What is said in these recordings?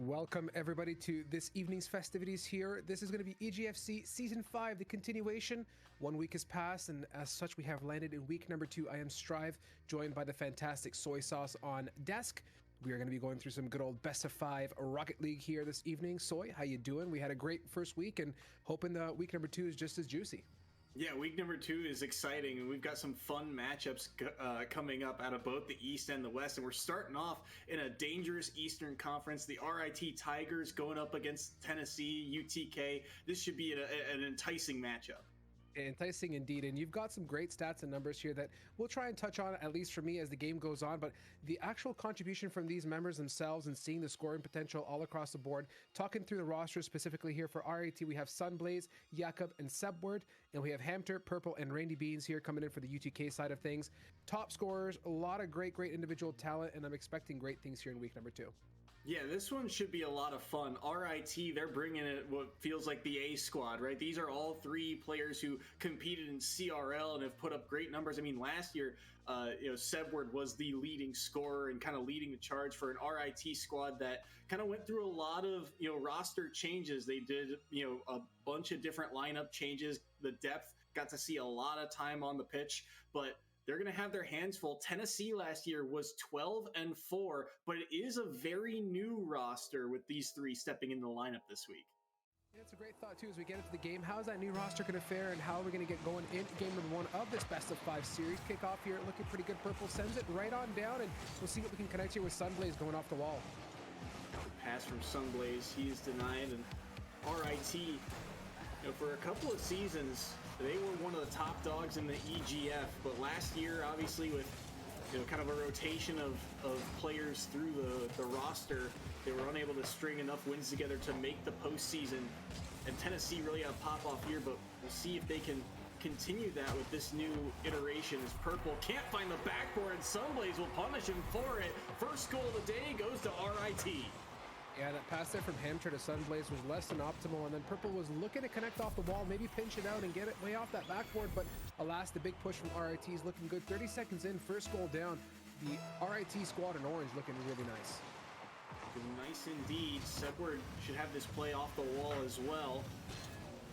Welcome everybody to this evening's festivities here. This is going to be EGFC Season 5, the continuation. 1 week has passed, and as such we have landed in week number 2. I am Strive, joined by the fantastic Soy Sauce on desk. We are going to be going through some good old best of 5 Rocket League here this evening. Soy, how you doing? We had a great first week, and hoping the week number 2 is just as juicy. Yeah, week number 2 is exciting, and we've got some fun matchups coming up out of both the East and the West, and we're starting off in a dangerous Eastern Conference. The RIT Tigers going up against Tennessee, UTK. This should be an enticing matchup. Enticing indeed, and you've got some great stats and numbers here that we'll try and touch on, at least for me, as the game goes on. But the actual contribution from these members themselves and seeing the scoring potential all across the board, talking through the roster specifically here for RIT, we have Sunblaze, Jakob, and Sebword, and we have Hamter, Purple, and Randy Beans here coming in for the UTK side of things. Top scorers, a lot of great individual talent, and I'm expecting great things here in week number 2. Yeah, this one should be a lot of fun. RIT, they're bringing it what feels like the A squad, right? These are all 3 players who competed in CRL and have put up great numbers. I mean, last year, Sebword was the leading scorer and kind of leading the charge for an RIT squad that kind of went through a lot of, roster changes. They did, a bunch of different lineup changes. The depth got to see a lot of time on the pitch, but they're going to have their hands full. Tennessee last year was 12-4, but it is a very new roster with these 3 stepping in the lineup this week. Yeah, it's a great thought, too, as we get into the game. How's that new roster going to fare, and how are we going to get going in game number 1 of this best of 5 series? Kickoff here looking pretty good. Purple sends it right on down, and we'll see what we can connect here with Sunblaze going off the wall. Pass from Sunblaze, he is denied, and RIT, for a couple of seasons, they were one of the top dogs in the EGF, but last year, obviously, with kind of a rotation of players through the roster, they were unable to string enough wins together to make the postseason. And Tennessee really had a pop-off year, but we'll see if they can continue that with this new iteration, as Purple can't find the backboard, and Sunblaze will punish him for it. First goal of the day goes to RIT. Yeah, that pass there from Hamter to Sunblaze was less than optimal, and then Purple was looking to connect off the wall, maybe pinch it out and get it way off that backboard, but alas, the big push from RIT is looking good. 30 seconds in, first goal down. The RIT squad in orange looking really nice. Nice indeed. Sebword should have this play off the wall as well.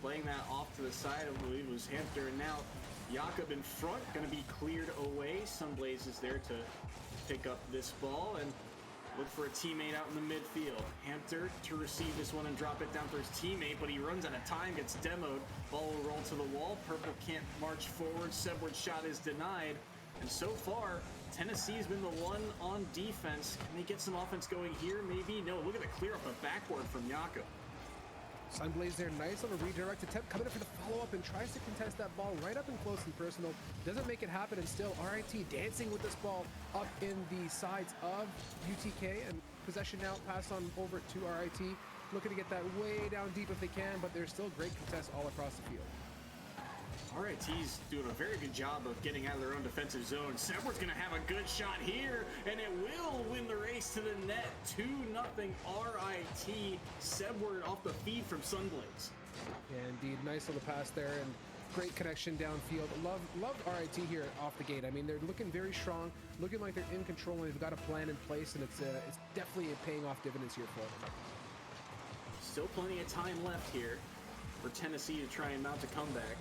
Playing that off to the side, I believe it was Hamter, and now Jakob in front, going to be cleared away. Sunblaze is there to pick up this ball and look for a teammate out in the midfield. Hamter to receive this one and drop it down for his teammate, but he runs out of time, gets demoed. Ball will roll to the wall. Purple can't march forward. Sebward's shot is denied. And so far, Tennessee's been the one on defense. Can they get some offense going here? Maybe. No, look at the clear up the backboard from Jakob. Sunblaze there, nice on a redirect attempt, coming in for the follow-up and tries to contest that ball right up and close and personal. Doesn't make it happen, and still RIT dancing with this ball up in the sides of UTK, and possession now passed on over to RIT. Looking to get that way down deep if they can, but there's still great contests all across the field. RIT's doing a very good job of getting out of their own defensive zone. Sebword's going to have a good shot here, and it will win the race to the net. 2-0 RIT. Sebword off the feed from Sunblaze. Yeah, indeed. Nice little pass there, and great connection downfield. Love RIT here off the gate. I mean, they're looking very strong, looking like they're in control, and they've got a plan in place, and it's definitely paying off dividends here for them. Still plenty of time left here for Tennessee to try and mount a comeback.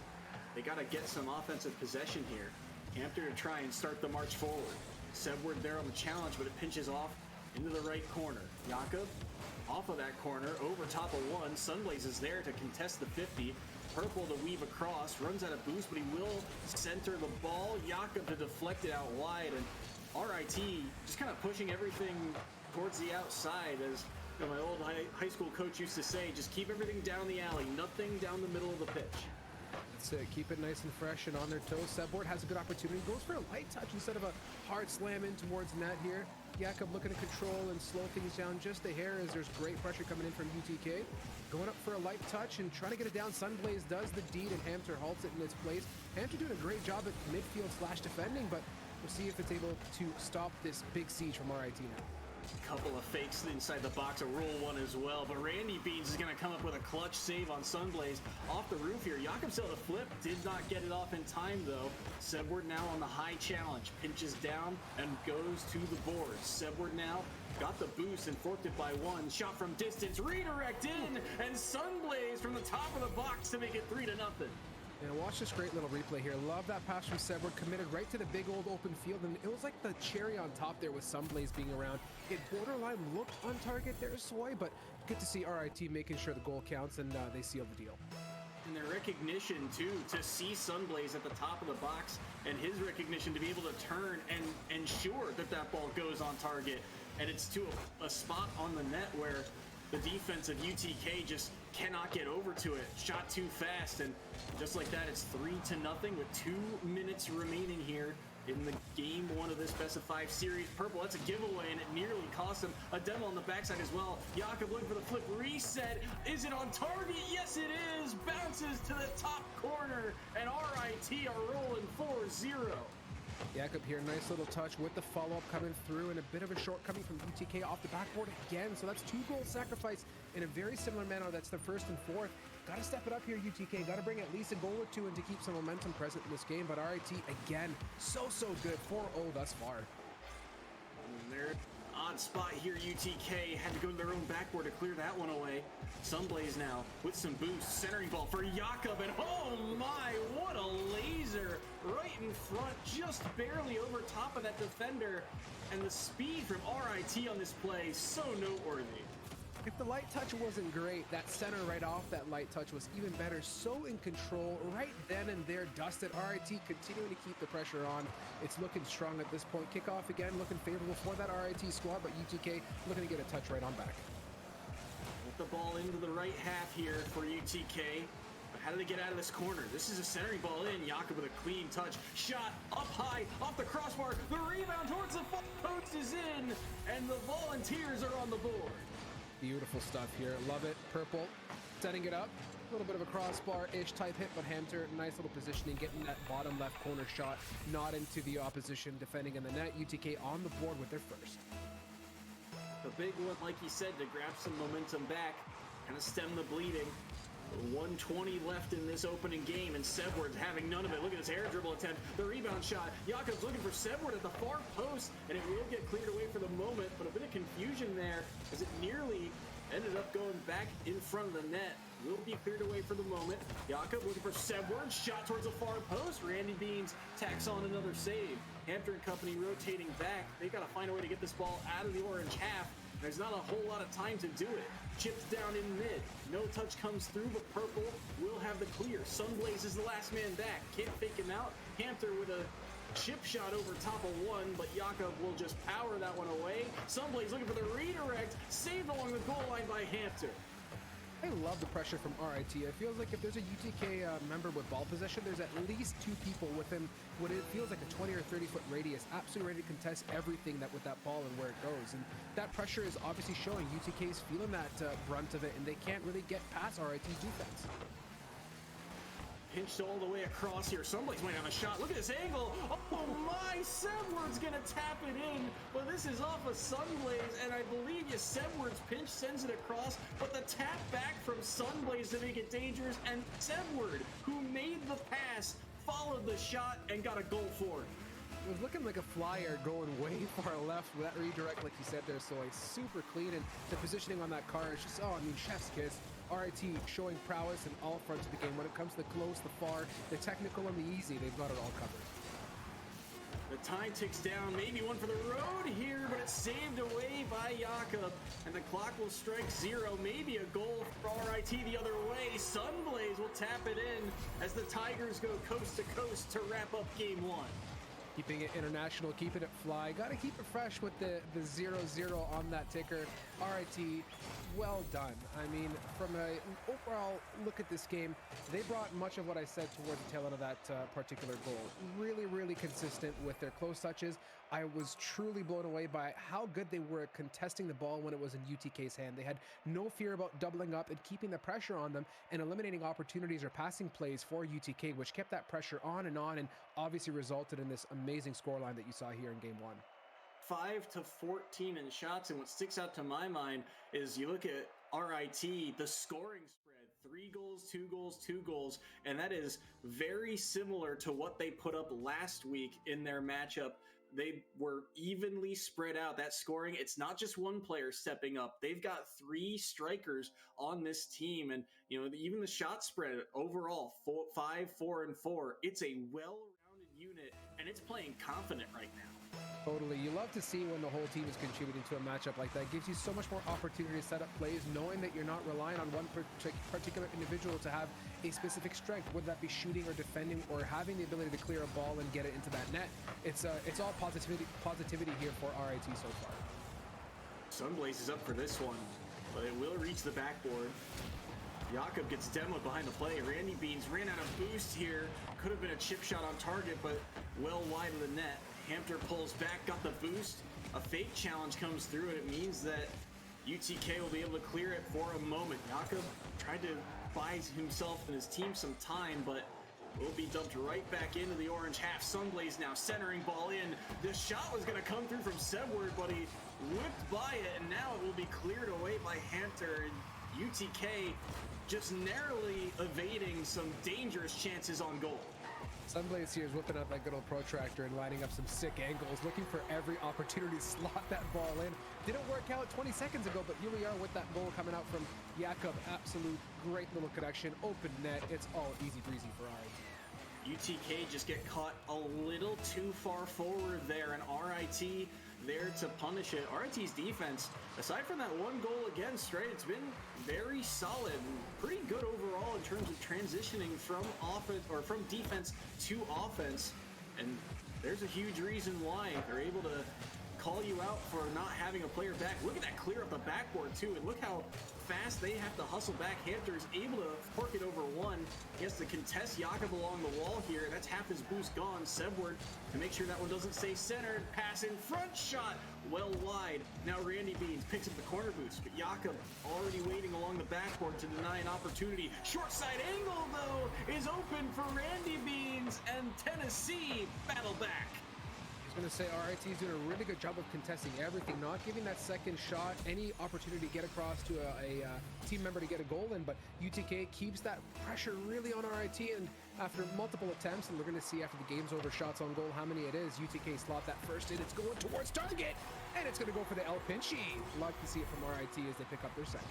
They got to get some offensive possession here. Hamter to try and start the march forward. Sebword there on the challenge, but it pinches off into the right corner. Jakob off of that corner, over top of one. Sunblaze is there to contest the 50. Purple to weave across, runs out of boost, but he will center the ball. Jakob to deflect it out wide, and RIT just kind of pushing everything towards the outside. As my old high school coach used to say, just keep everything down the alley, nothing down the middle of the pitch. That's it. Keep it nice and fresh and on their toes. Sebword has a good opportunity. Goes for a light touch instead of a hard slam in towards net here. Jakob looking to control and slow things down just a hair, as there's great pressure coming in from UTK. Going up for a light touch and trying to get it down. Sunblaze does the deed, and Hamter halts it in its place. Hamter doing a great job at midfield / defending, but we'll see if it's able to stop this big siege from RIT now. Couple of fakes inside the box, a roll one as well, but Randy Beans is going to come up with a clutch save on Sunblaze off the roof here. Jakob still the flip, did not get it off in time though. Sebward now on the high challenge, pinches down and goes to the board. Sebward now got the boost and forked it by one. Shot from distance, redirect in, and Sunblaze from the top of the box to make it 3-0. And watch this great little replay here. Love that pass from Sebward, committed right to the big old open field, and it was like the cherry on top there with Sunblaze being around. It borderline looked on target there, Soy, but good to see RIT making sure the goal counts and they seal the deal. And their recognition too, to see Sunblaze at the top of the box, and his recognition to be able to turn and ensure that that ball goes on target. And it's to a spot on the net where the defense of UTK just cannot get over to it. Shot too fast, and just like that, it's 3-0 with 2 minutes remaining here in the game one of this best of 5 series. Purple, that's a giveaway, and it nearly cost him a demo on the backside as well. Jakob looking for the flip reset. Is it on target? Yes, it is. Bounces to the top corner, and RIT are rolling 4-0. Jakob here, nice little touch with the follow-up coming through, and a bit of a shortcoming from UTK off the backboard again. So that's 2 goal sacrifice in a very similar manner. That's the first and fourth. Got to step it up here, UTK. Got to bring at least a goal or 2 in to keep some momentum present in this game. But RIT, again, so good. 4-0 thus far. And they're odd spot here. UTK had to go to their own backboard to clear that one away. Sunblaze now with some boost. Centering ball for Jakob, and oh my, what a laser right in front, just barely over top of that defender. And the speed from RIT on this play, so noteworthy. If the light touch wasn't great, that center right off that light touch was even better. So in control right then and there. Dusted. RIT continuing to keep the pressure on. It's looking strong at this point. Kickoff again looking favorable for that RIT squad, but UTK looking to get a touch right on back. With the ball into the right half here for UTK. But how do they get out of this corner? This is a centering ball in. Jakob with a clean touch. Shot up high off the crossbar. The rebound towards the far post is in, and the Volunteers are on the board. Beautiful stuff here. Love it. Purple setting it up. A little bit of a crossbar-ish type hit, but Hamter, nice little positioning, getting that bottom left corner shot, not into the opposition, defending in the net. UTK on the board with their first. The big one, like you said, to grab some momentum back, kind of stem the bleeding. 1:20 left in this opening game, and Sebward's having none of it. Look at this air dribble attempt. The rebound shot. Jakob's looking for Sebward at the far post, and it will get cleared away for the moment, but a bit of confusion there as it nearly ended up going back in front of the net. Will be cleared away for the moment. Jakob looking for Sebward. Shot towards the far post. Randy Beans tacks on another save. Hampton and company rotating back. They got to find a way to get this ball out of the orange half. There's not a whole lot of time to do it. Chipped down in mid. No touch comes through, but Purple will have the clear. Sunblaze is the last man back. Can't fake him out. Hampton with a chip shot over top of one, but Jakob will just power that one away. Sunblaze looking for the redirect. Saved along the goal line by Hampton. I love the pressure from RIT. It feels like if there's a UTK member with ball possession, there's at least 2 people with him. What it feels like a 20 or 30 foot radius, absolutely ready to contest everything that with that ball and where it goes. And that pressure is obviously showing. UTK's feeling that brunt of it, and they can't really get past RIT's defense. Pinched all the way across here. Sunblaze might have a shot. Look at this angle. Oh my, Sebward's gonna tap it in, but this is off of Sunblaze, and I believe Sebward's pinch sends it across, but the tap back from Sunblaze to make it dangerous, and Sebward, who made the pass, followed the shot and got a goal for it. It was looking like a flyer going way far left with that redirect, like you said there, so it's super clean, and the positioning on that car is just, oh, I mean, chef's kiss. RIT showing prowess in all fronts of the game. When it comes to the close, the far, the technical, and the easy, they've got it all covered. The time ticks down, maybe one for the road here, but it's saved away by Jakob, and the clock will strike 0. Maybe a goal for RIT the other way. Sunblaze will tap it in as the Tigers go coast to coast to wrap up game 1. Keeping it international, keeping it fly. Got to keep it fresh with the 0-0 on that ticker. RIT, well done. I mean, from an overall look at this game, they brought much of what I said towards the tail end of that particular goal. Really consistent with their close touches. I was truly blown away by how good they were at contesting the ball when it was in UTK's hand. They had no fear about doubling up and keeping the pressure on them and eliminating opportunities or passing plays for UTK, which kept that pressure on, and obviously resulted in this amazing scoreline that you saw here in game 1. 5 to 14 in shots. And what sticks out to my mind is you look at RIT, the scoring spread, 3 goals, 2 goals, 2 goals. And that is very similar to what they put up last week in their matchup. They were evenly spread out, that scoring. It's not just one player stepping up. They've got 3 strikers on this team. And, you know, even the shot spread overall, 5, 4, and 4. It's a well-rounded unit, and it's playing confident right now. Totally. You love to see when the whole team is contributing to a matchup like that. It gives you so much more opportunity to set up plays, knowing that you're not relying on one particular individual to have a specific strength, whether that be shooting or defending or having the ability to clear a ball and get it into that net. It's all positivity here for RIT so far. Sunblaze is up for this one, but it will reach the backboard. Jakob gets demoed behind the play. Randy Beans ran out of boost here. Could have been a chip shot on target, but well wide of the net. Hampter pulls back, got the boost. A fake challenge comes through, and it means that UTK will be able to clear it for a moment. Jakob tried to buy himself and his team some time, but will be dumped right back into the orange half. Sunblaze now centering ball in. The shot was going to come through from Sebward, but he whipped by it, and now it will be cleared away by Hampter. And UTK just narrowly evading some dangerous chances on goal. Sunblaze here is whipping out that good old protractor and lining up some sick angles, looking for every opportunity to slot that ball in. Didn't work out 20 seconds ago, but here we are with that goal coming out from Jakob. Absolute great little connection, open net. It's all easy breezy for RIT. UTK just get caught a little too far forward there, and RIT there to punish it. RIT's defense, aside from that one goal against, right, it's been very solid and pretty good overall in terms of transitioning from offense or from defense to offense. And there's a huge reason why they're able to call you out for not having a player back. Look at that clear up the backboard too, and look how fast they have to hustle back. Hampter is able to fork it over one. He has to contest Jakob along the wall here. That's half his boost gone. Sebward to make sure that one doesn't stay centered. Pass in front, shot well wide. Now Randy Beans picks up the corner boost, but Jakob already waiting along the backboard to deny an opportunity. Short side angle though is open for Randy Beans, and Tennessee battle back. Going to say RIT is doing a really good job of contesting everything, not giving that second shot any opportunity to get across to a team member to get a goal in, but UTK keeps that pressure really on RIT, and after multiple attempts, and we're going to see after the game's over shots on goal how many it is, UTK slot that first in, it's going towards target, and it's going to go for the El Pinchy. Love to see it from RIT as they pick up their second.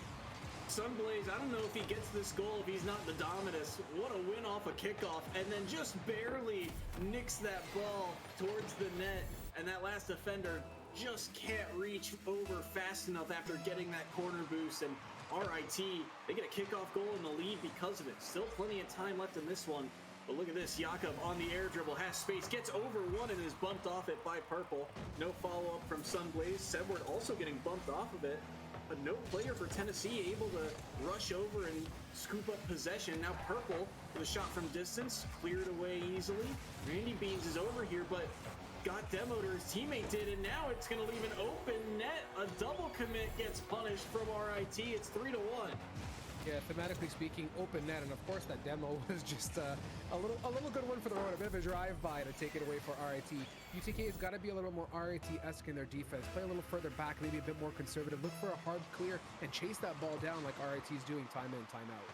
Sunblaze, I don't know if he gets this goal if he's not the Dominus. What a win off a kickoff, and then just barely nicks that ball towards the net, and that last defender just can't reach over fast enough after getting that corner boost. And RIT, they get a kickoff goal in the lead because of it. Still plenty of time left in this one, but look at this. Jakob on the air dribble, has space, gets over one, and is bumped off it by Purple. No follow-up from Sunblaze. Sebward also getting bumped off of it. But no player for Tennessee able to rush over and scoop up possession. Now Purple with a shot from distance, cleared away easily. Randy Beans is over here, but got demoed, or his teammate did, and now it's going to leave an open net. A double commit gets punished from RIT. It's 3-1. Yeah, thematically speaking, open net, and of course that demo was just a little good one for the road, a bit of a drive-by to take it away for RIT. UTK has got to be a little more RIT-esque in their defense, play a little further back, maybe a bit more conservative, look for a hard clear, and chase that ball down like RIT is doing time in, time out.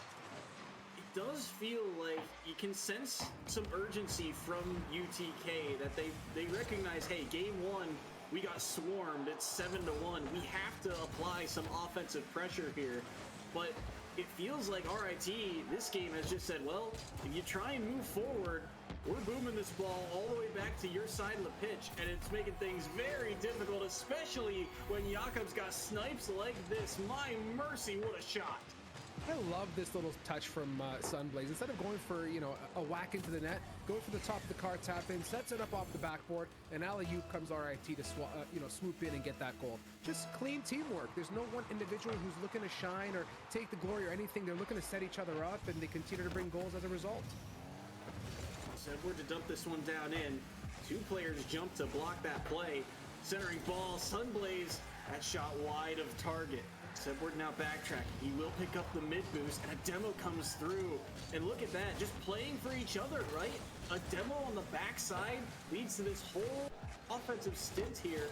It does feel like you can sense some urgency from UTK, that they recognize, hey, game one, we got swarmed, it's 7-1, we have to apply some offensive pressure here. But it feels like RIT, this game has just said, well, if you try and move forward, we're booming this ball all the way back to your side of the pitch, and it's making things very difficult, especially when Jakob's got snipes like this. My mercy, what a shot. I love this little touch from Sunblaze. Instead of going for, a whack into the net, go for the top of the car tap in, sets it up off the backboard, and alley-oop comes RIT to swoop in and get that goal. Just clean teamwork. There's no one individual who's looking to shine or take the glory or anything. They're looking to set each other up, and they continue to bring goals as a result. Sebward to dump this one down in. Two players jump to block that play. Centering ball, Sunblaze, that shot wide of target. Sebward now backtracking. He will pick up the mid boost, and a demo comes through. And look at that, just playing for each other, right? A demo on the backside leads to this whole offensive stint here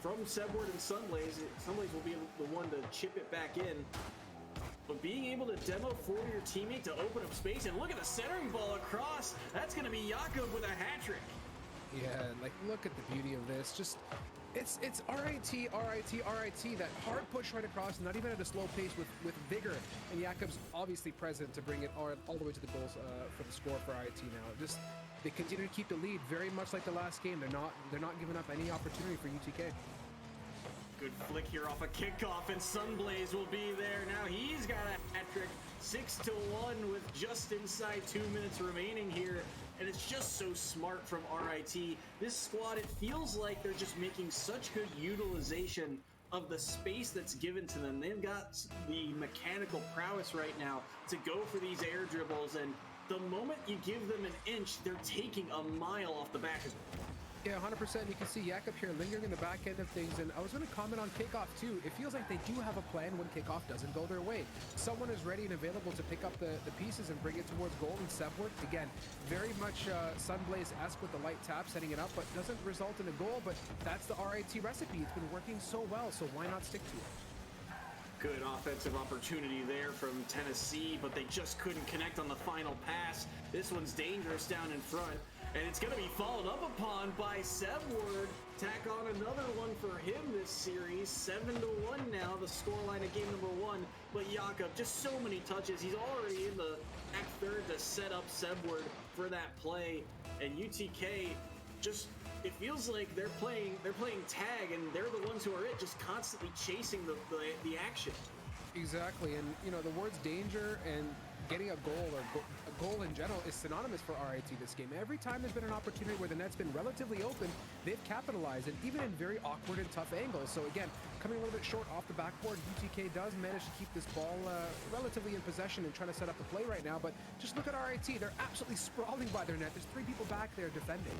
from Sebward and Sunblaze. Sunblaze will be the one to chip it back in. But being able to demo for your teammate to open up space, and look at the centering ball across. That's going to be Jakob with a hat trick. Yeah, like look at the beauty of this. Just it's RIT, that hard push right across, not even at a slow pace with vigor. And Jakob's obviously present to bring it all the way to the goals for the score for RIT now. Just they continue to keep the lead, very much like the last game. They're not giving up any opportunity for UTK. Good flick here off a kickoff, and Sunblaze will be there. Now he's got a hat trick, 6-1 with just inside 2 minutes remaining here. And it's just so smart from RIT. This squad, it feels like they're just making such good utilization of the space that's given to them. They've got the mechanical prowess right now to go for these air dribbles, and the moment you give them an inch, they're taking a mile off the back of it. Yeah, 100%. You can see Jakob here lingering in the back end of things, and I was going to comment on kickoff too. It feels like they do have a plan when kickoff doesn't go their way. Someone is ready and available to pick up the pieces and bring it towards goal, and Sebward, again, very much Sunblaze-esque with the light tap setting it up, but doesn't result in a goal, but that's the RIT recipe. It's been working so well, so why not stick to it? Good offensive opportunity there from Tennessee, but they just couldn't connect on the final pass. This one's dangerous down in front, and it's going to be followed up upon by Sebward. Tack on another one for him this series. 7-1 now, the scoreline of game number 1. But Jakob, just so many touches. He's already in the back third to set up Sebward for that play. And UTK just, it feels like they're playing tag, and they're the ones who are just constantly chasing the action. Exactly, and you know, the words danger and getting a goal or a goal in general is synonymous for RIT this game. Every time there's been an opportunity where the net's been relatively open, they've capitalized, and even in very awkward and tough angles. So again, coming a little bit short off the backboard, UTK does manage to keep this ball relatively in possession and trying to set up the play right now. But just look at RIT, they're absolutely sprawling by their net. There's 3 people back there defending.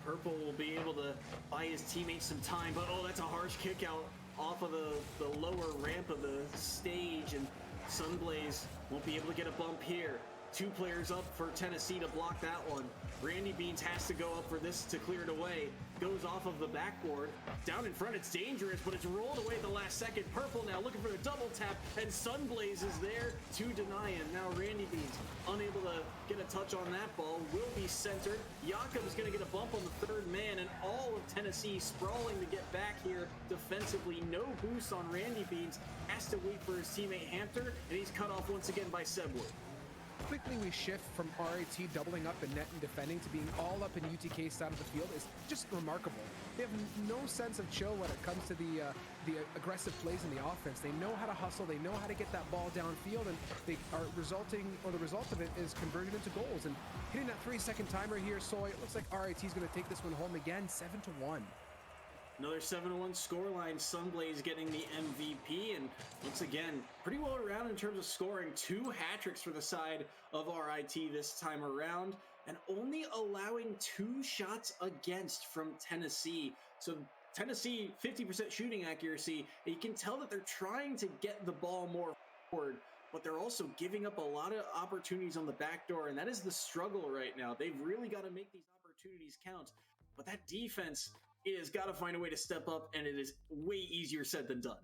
Purple will be able to buy his teammates some time, but oh, that's a harsh kick out off of the lower ramp of the stage, and Sunblaze won't be able to get a bump here. 2 players up for Tennessee to block that one. Randy Beans has to go up for this to clear it away. Goes off of the backboard. Down in front, it's dangerous, but it's rolled away at the last second. Purple now looking for the double tap, and Sunblaze is there to deny him. Now Randy Beans unable to get a touch on that ball. Will be centered. Jakob is going to get a bump on the third man, and all of Tennessee sprawling to get back here defensively. No boost on Randy Beans. Has to wait for his teammate Hampter, and he's cut off once again by Sebward. Quickly we shift from RIT doubling up in net and defending to being all up in UTK's side of the field is just remarkable. They have no sense of chill when it comes to the aggressive plays in the offense. They know how to hustle, they know how to get that ball downfield, and they are the result of it is converted into goals. And hitting that 3-second timer here, Soy, it looks like RIT is going to take this one home again, 7-1. Another 7-1 scoreline. Sunblaze getting the MVP, and once again, pretty well around in terms of scoring. 2 hat tricks for the side of RIT this time around, and only allowing 2 shots against from Tennessee. So Tennessee, 50% shooting accuracy. You can tell that they're trying to get the ball more forward, but they're also giving up a lot of opportunities on the back door, and that is the struggle right now. They've really got to make these opportunities count, but that defense, it has got to find a way to step up, and it is way easier said than done.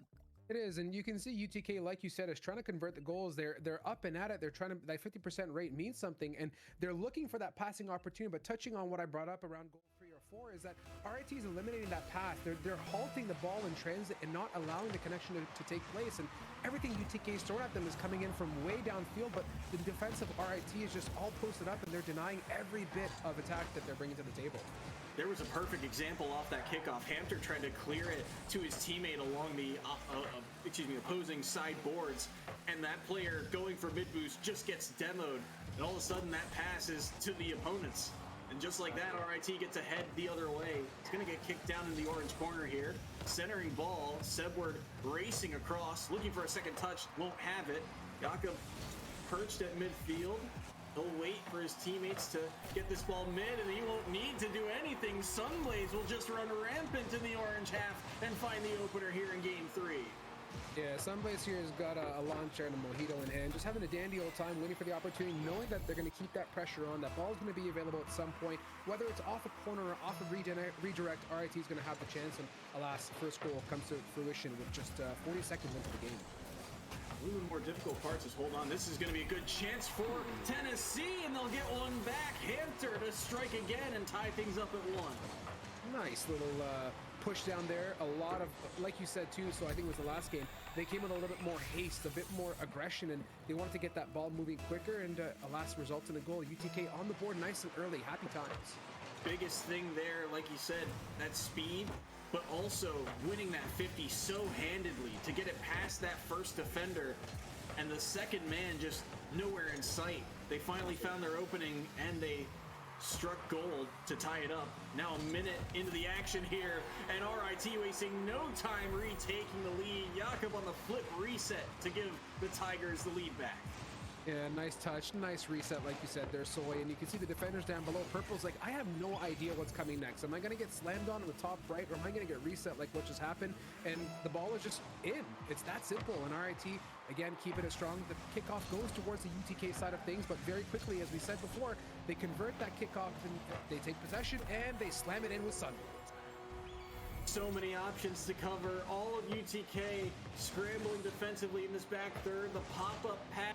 It is, and you can see UTK, like you said, is trying to convert the goals. They're up and at it. They're trying to, that 50% rate means something, and they're looking for that passing opportunity. But touching on what I brought up around goal 3 or 4 is that RIT is eliminating that pass. They're halting the ball in transit and not allowing the connection to take place. And everything UTK is throwing at them is coming in from way downfield, but the defense of RIT is just all posted up, and they're denying every bit of attack that they're bringing to the table. There was a perfect example off that kickoff. Hampter tried to clear it to his teammate along the opposing side boards, and that player going for mid boost just gets demoed, and all of a sudden that pass is to the opponents. And just like that, RIT gets ahead the other way. It's going to get kicked down in the orange corner here. Centering ball, Sebward racing across, looking for a second touch, won't have it. Jakob perched at midfield. He'll wait for his teammates to get this ball mid, and he won't need to do anything. Sunblaze will just run rampant in the orange half and find the opener here in game 3. Yeah, Sunblaze here has got a launcher and a mojito in hand, just having a dandy old time, waiting for the opportunity, knowing that they're going to keep that pressure on. That ball is going to be available at some point, whether it's off a corner or off a redirect. RIT is going to have the chance, and alas, first goal comes to fruition with just 40 seconds into the game. One of the more difficult parts is hold on. This is going to be a good chance for Tennessee, and they'll get one back. Hunter to strike again and tie things up at one. Nice little push down there. A lot of, like you said too, so I think it was the last game, they came with a little bit more haste, a bit more aggression, and they wanted to get that ball moving quicker, and alas, results in a goal. UTK on the board nice and early. Happy times. Biggest thing there, like you said, that speed, but also winning that 50 so handedly to get it past that first defender, and the second man just nowhere in sight. They finally found their opening, and they struck gold to tie it up. Now a minute into the action here, and RIT wasting no time retaking the lead. Jakob on the flip reset to give the Tigers the lead back. Yeah, nice touch, nice reset, like you said there, Soy. And you can see the defenders down below. Purple's like, I have no idea what's coming next. Am I going to get slammed on in the top right, or am I going to get reset like what just happened? And the ball is just in. It's that simple. And RIT, again, keeping it strong. The kickoff goes towards the UTK side of things, but very quickly, as we said before, they convert that kickoff and they take possession and they slam it in with Sunblaze. So many options to cover. All of UTK scrambling defensively in this back third. The pop-up pass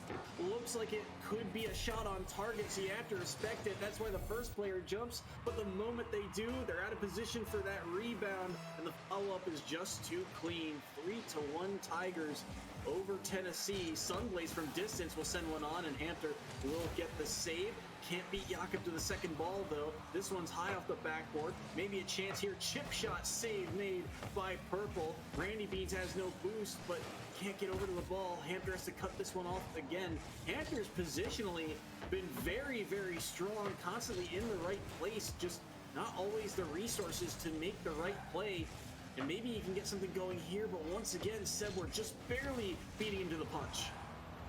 looks like it could be a shot on target, so you have to respect it. That's why the first player jumps, but the moment they do, they're out of position for that rebound, and the follow-up is just too clean. 3-1 Tigers over Tennessee. Sunblaze from distance will send one on, and Hunter will get the save. Can't beat Jakob to the second ball, though. This one's high off the backboard. Maybe a chance here. Chip shot save made by Purple. Randy Beans has no boost, but can't get over to the ball. Hunter has to cut this one off again. Hunter's positionally been very, very strong, constantly in the right place, just not always the resources to make the right play. And maybe he can get something going here, but once again, we're just barely beating him to the punch.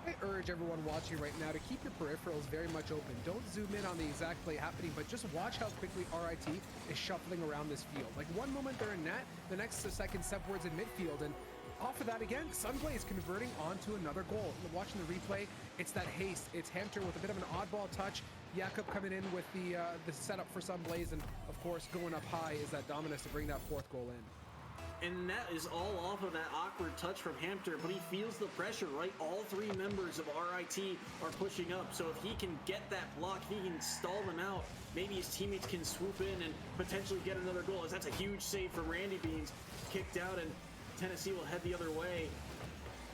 I urge everyone watching right now to keep your peripherals very much open. Don't zoom in on the exact play happening, but just watch how quickly RIT is shuffling around this field. Like one moment they're in net, the next second Sebward's in midfield, and off of that again, Sunblaze converting onto another goal. Watching the replay, it's that haste. It's Hunter with a bit of an oddball touch. Jakob coming in with the setup for Sunblaze, and of course going up high is that dominance to bring that fourth goal in. And that is all off of that awkward touch from Hunter, but he feels the pressure, right? All three members of RIT are pushing up, so if he can get that block, he can stall them out. Maybe his teammates can swoop in and potentially get another goal, as that's a huge save from Randy Beans. Kicked out, and Tennessee will head the other way.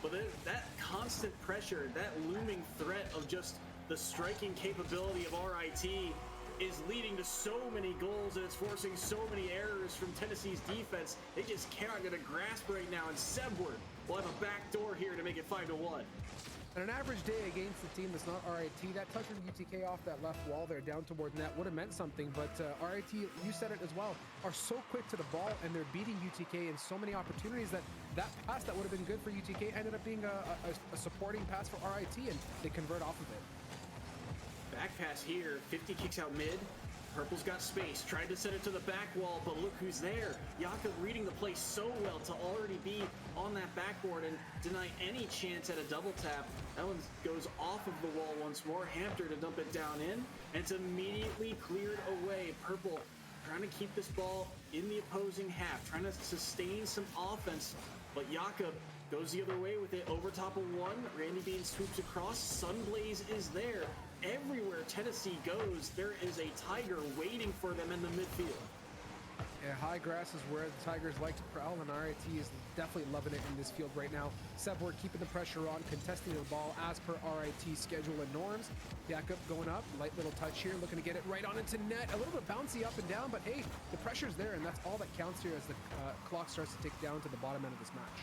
But that constant pressure, that looming threat of just the striking capability of RIT is leading to so many goals, and it's forcing so many errors from Tennessee's defense. They just cannot get a grasp right now, and Sebward will have a back door here to make it 5-1. On an average day against the team that's not RIT, that touch from UTK off that left wall there down toward net would have meant something, but RIT, you said it as well, are so quick to the ball, and they're beating UTK in so many opportunities that pass that would have been good for UTK ended up being a supporting pass for RIT, and they convert off of it. Back pass here, 50 kicks out mid. Purple's got space, tried to set it to the back wall, but look who's there. Jakob reading the play so well to already be on that backboard and deny any chance at a double tap. That one goes off of the wall once more. Hunter to dump it down in, and it's immediately cleared away. Purple trying to keep this ball in the opposing half, trying to sustain some offense, but Jakob goes the other way with it over top of one. Randy Bean swoops across. Sunblaze is there. Everywhere Tennessee goes, there is a Tiger waiting for them in the midfield. Yeah, high grass is where the Tigers like to prowl, and RIT is definitely loving it in this field right now. Sebward keeping the pressure on, contesting the ball as per RIT schedule and norms. Jakob going up, light little touch here, looking to get it right on into net. A little bit bouncy up and down, but hey, the pressure's there, and that's all that counts here as the clock starts to tick down to the bottom end of this match.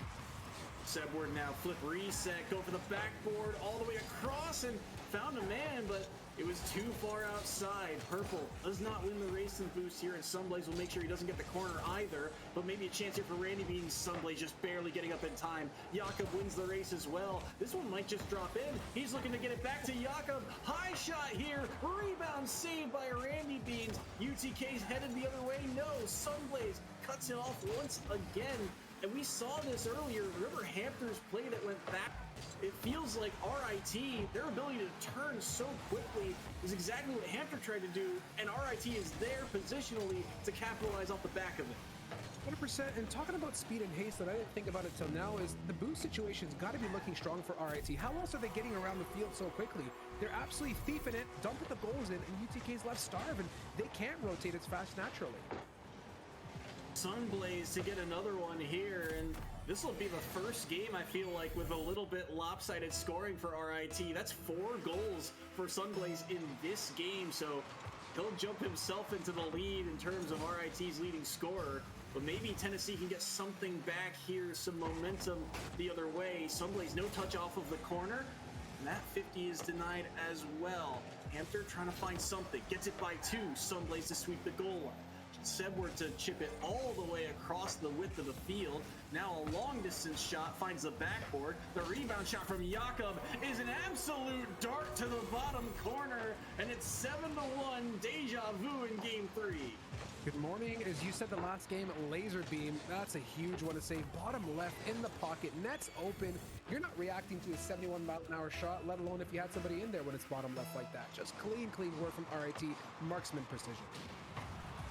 Sebward now flip reset, go for the backboard all the way across, and found a man, but it was too far outside. Purple does not win the race and boost here, and Sunblaze will make sure he doesn't get the corner either, but maybe a chance here for Randy Beans. Sunblaze just barely getting up in time. Jakob wins the race as well. This one might just drop in. He's looking to get it back to Jakob. High shot here. Rebound saved by Randy Beans. UTK's headed the other way. No, Sunblaze cuts it off once again. And we saw this earlier. Remember Hampton's play that went back? It feels like RIT, their ability to turn so quickly is exactly what Hampton tried to do, and RIT is there positionally to capitalize off the back of it. 100%. And talking about speed and haste that I didn't think about it till now is the boost situation's got to be looking strong for RIT. How else are they getting around the field so quickly? They're absolutely thieving it, dumping the goals in, and UTK's left starve, and they can't rotate as fast naturally. Sunblaze to get another one here, and this will be the first game, I feel like, with a little bit lopsided scoring for RIT. That's 4 goals for Sunblaze in this game, so he'll jump himself into the lead in terms of RIT's leading scorer. But maybe Tennessee can get something back here, some momentum the other way. Sunblaze, no touch off of the corner, and that 50 is denied as well. Hampton trying to find something, gets it by 2. Sunblaze to sweep the goal line. Sebward to chip it all the way across the width of the field. Now a long distance shot finds the backboard. The rebound shot from Jakob is an absolute dart to the bottom corner, and it's 7-1 deja vu in game 3. Good morning. As you said the last game, laser beam. That's a huge one to save. Bottom left in the pocket. Net's open. You're not reacting to a 71-mile-an-hour shot, let alone if you had somebody in there when it's bottom left like that. Just clean work from RIT. Marksman precision.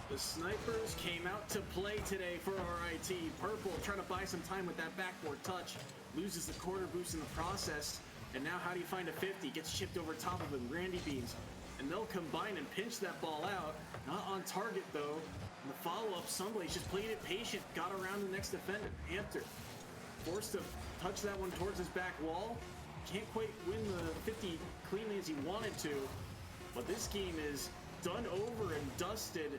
The snipers came out to play today for RIT. Purple trying to buy some time with that backboard touch. Loses the quarter boost in the process. And now how do you find a 50? Gets chipped over top of him. Randy Beans. And they'll combine and pinch that ball out. Not on target, though. And the follow-up, Sunblaze just played it patient. Got around the next defender. Hampton forced to touch that one towards his back wall. Can't quite win the 50 cleanly as he wanted to. But this game is done over and dusted.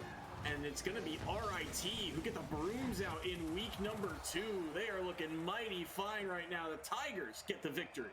And it's going to be RIT who get the brooms out in week number 2. They are looking mighty fine right now. The Tigers get the victory.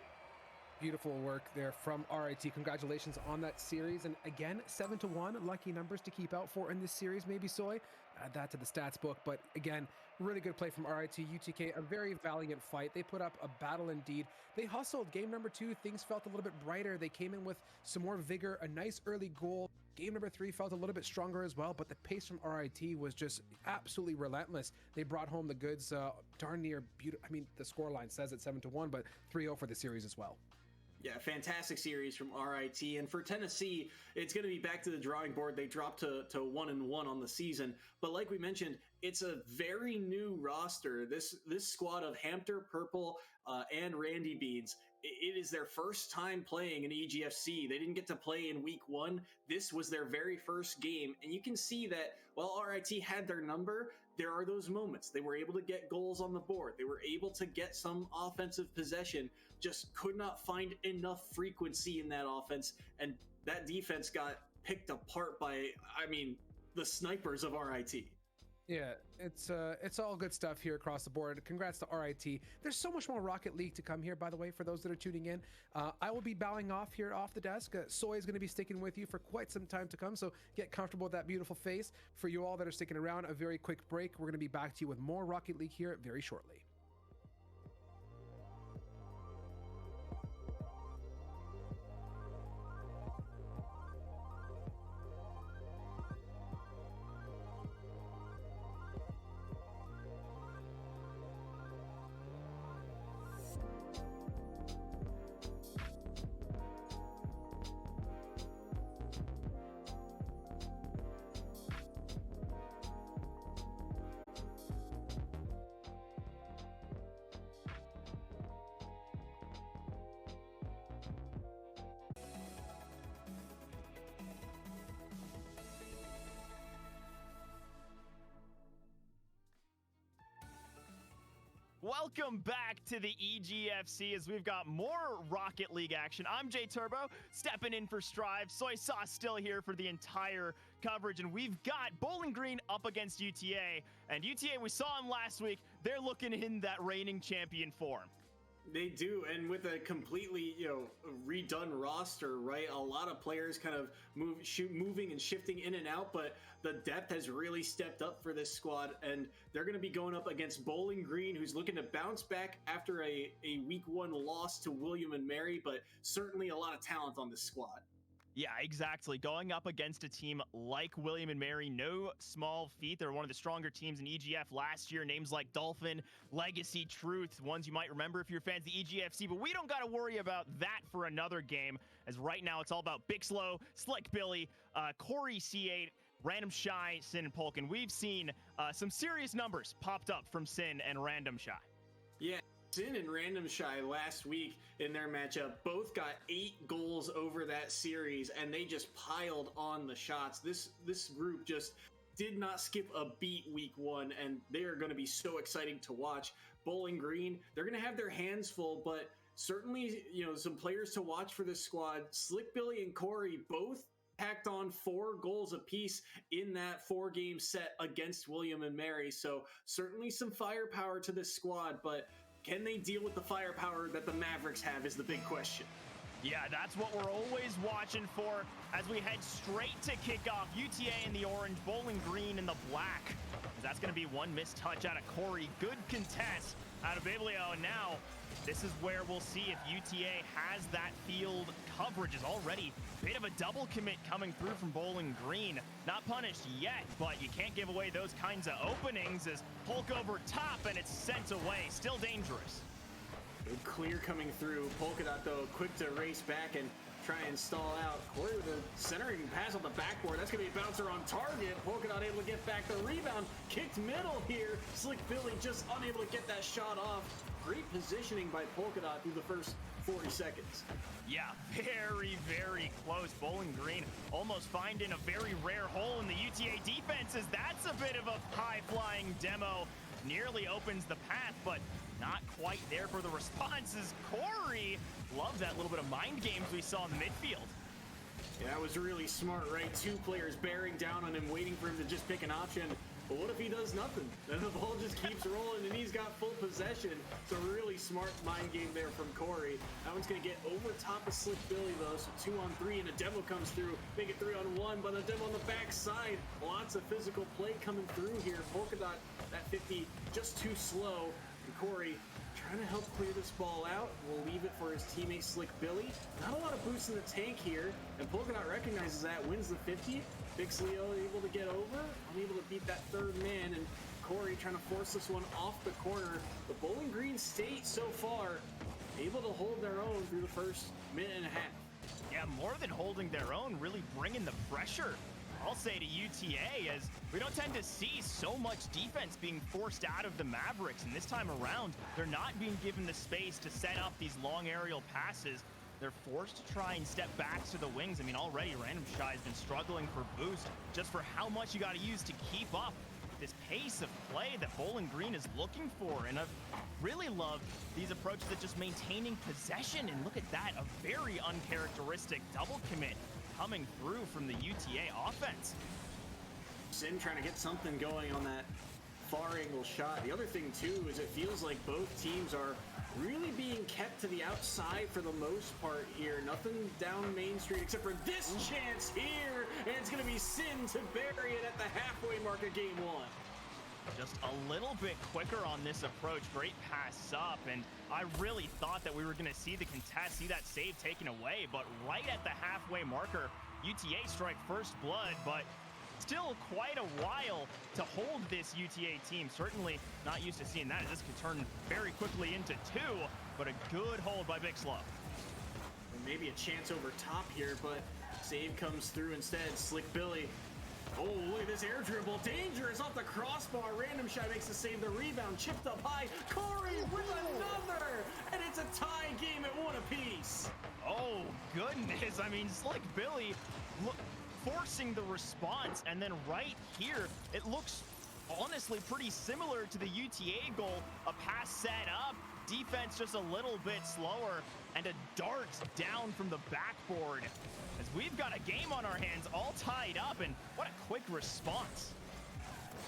Beautiful work there from RIT. Congratulations on that series. And again, 7-1, lucky numbers to keep out for in this series, maybe, Soy. Add that to the stats book. But again, really good play from RIT. UTK, a very valiant fight. They put up a battle indeed. They hustled. Game number 2, things felt a little bit brighter. They came in with some more vigor, a nice early goal. Game number 3 felt a little bit stronger as well, but the pace from RIT was just absolutely relentless. They brought home the goods darn near beautiful. I mean, the scoreline says it's 7-1, but 3-0 for the series as well. Yeah, fantastic series from RIT. And for Tennessee, it's going to be back to the drawing board. They dropped to 1-1 on the season. But like we mentioned, it's a very new roster. This squad of Hampton, Purple, and Randy Beans, it is their first time playing in EGFC. They didn't get to play in week 1. This was their very first game. And you can see that while RIT had their number, there are those moments. They were able to get goals on the board. They were able to get some offensive possession, just could not find enough frequency in that offense. And that defense got picked apart by, the snipers of RIT. Yeah, it's all good stuff here across the board. Congrats to RIT. There's so much more Rocket League to come here, by the way, for those that are tuning in. I will be bowing off here off the desk. Soy is going to be sticking with you for quite some time to come, so get comfortable with that beautiful face. For you all that are sticking around, a very quick break. We're going to be back to you with more Rocket League here very shortly. Welcome back to the EGFC as we've got more Rocket League action. I'm Jay Turbo, stepping in for Strive. Soy Sauce still here for the entire coverage, and we've got Bowling Green up against UTA. And UTA, we saw them last week. They're looking in that reigning champion form. They do, and with a completely, redone roster, right? A lot of players kind of moving and shifting in and out, but the depth has really stepped up for this squad, and they're going to be going up against Bowling Green, who's looking to bounce back after a week 1 loss to William and Mary, but certainly a lot of talent on this squad. Yeah, exactly. Going up against a team like William and Mary, no small feat. They're one of the stronger teams in EGF last year. Names like Dolphin, Legacy, Truth, ones you might remember if you're fans of the EGFC. But we don't got to worry about that for another game, as right now it's all about Bixlow, Slick Billy, Corey C8, Random Shy, Sin, and Polk. And we've seen some serious numbers popped up from Sin and Random Shy. Yeah. Sin and Random Shy last week in their matchup both got 8 goals over that series, and they just piled on the shots. This group just did not skip a beat week 1, and they are going to be so exciting to watch. Bowling Green, they're going to have their hands full, but certainly, some players to watch for this squad. Slick Billy and Corey both packed on 4 goals apiece in that 4-game set against William and Mary, so certainly some firepower to this squad, but can they deal with the firepower that the Mavericks have is the big question. Yeah, that's what we're always watching for as we head straight to kickoff. UTA in the orange, Bowling Green in the black. That's going to be one missed touch out of Corey. Good contest out of Biblio. And now this is where we'll see if UTA has that field coverage. Is already a bit of a double commit coming through from Bowling Green. Not punished yet, but you can't give away those kinds of openings as Polk over top and it's sent away. Still dangerous. Good clear coming through. Polka Dot, though, quick to race back and try and stall out. Corey with a centering pass on the backboard. That's going to be a bouncer on target. Polka Dot able to get back the rebound. Kicked middle here. Slick Billy just unable to get that shot off. Great positioning by Polka Dot through the first 40 seconds. Yeah, very, very close. Bowling Green almost finding a very rare hole in the UTA defenses. That's a bit of a high-flying demo. Nearly opens the path, but not quite there for the responses. Corey, love that little bit of mind games we saw in the midfield. Yeah, that was really smart, right? 2 players bearing down on him, waiting for him to just pick an option. But what if he does nothing? Then the ball just keeps rolling and he's got full possession. It's a really smart mind game there from Corey. That one's going to get over top of Slick Billy, though. So 2-on-3 and a demo comes through. Make it 3-on-1, but a demo on the backside. Lots of physical play coming through here. Polka Dot, that 50, just too slow. And Corey trying to help clear this ball out. We'll leave it for his teammate Slick Billy. Not a lot of boost in the tank here. And Polka Dot recognizes that, wins the 50. Bix Leo able to get over, unable to beat that third man, and Corey trying to force this one off the corner. The Bowling Green State so far able to hold their own through the first minute and a half. Yeah, more than holding their own, really bringing the pressure, I'll say, to UTA, as we don't tend to see so much defense being forced out of the Mavericks, and this time around, they're not being given the space to set up these long aerial passes. They're forced to try and step back to the wings. I mean, already Random Shy has been struggling for boost just for how much you got to use to keep up with this pace of play that Bowling Green is looking for. And I've really loved these approaches at just maintaining possession. And look at that, a very uncharacteristic double commit coming through from the UTA offense. Sin trying to get something going on that far angle shot. The other thing, too, is it feels like both teams are really being kept to the outside for the most part here. Nothing down Main Street except for this chance here, and it's going to be Sin to bury it at the halfway mark of game 1. Just a little bit quicker on this approach. Great pass up, and I really thought that we were going to see the contest, see that save taken away, but right at the halfway marker, UTA strike first blood, but still quite a while to hold this UTA team. Certainly not used to seeing that, as this could turn very quickly into 2, but a good hold by Bixlow. Maybe a chance over top here, but save comes through instead. Slick Billy. Oh, look at this air dribble. Dangerous off the crossbar. Random Shy makes the save. The rebound chipped up high. Corey with another, and it's a tie game at 1 apiece. Oh, goodness. I mean, Slick Billy forcing the response, and then right here it looks honestly pretty similar to the UTA goal. A pass set up, defense just a little bit slower, and a dart down from the backboard, as we've got a game on our hands all tied up. And what a quick response.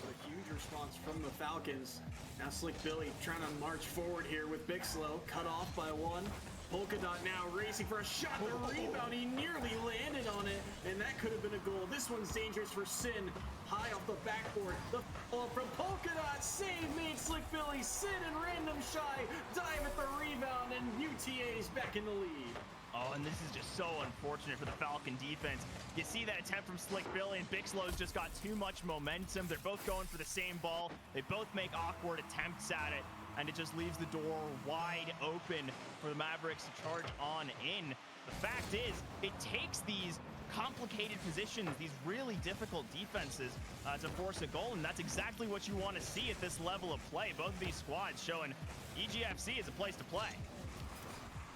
What a huge response from the Falcons. Now Slick Billy trying to march forward here with Bixlow, cut off by 1. Polka Dot now racing for a shot. The rebound, he nearly landed on it, and that could have been a goal. This one's dangerous for Sin. High off the backboard. The follow from Polka Dot. Save made Slick Billy. Sin and Random Shy dive at the rebound, and UTA's back in the lead. Oh, and this is just so unfortunate for the Falcon defense. You see that attempt from Slick Billy, and Bixlow's just got too much momentum. They're both going for the same ball. They both make awkward attempts at it, and it just leaves the door wide open for the Mavericks to charge on in. The fact is, it takes these complicated positions, these really difficult defenses to force a goal, and that's exactly what you want to see at this level of play. Both of these squads showing EGFC is a place to play.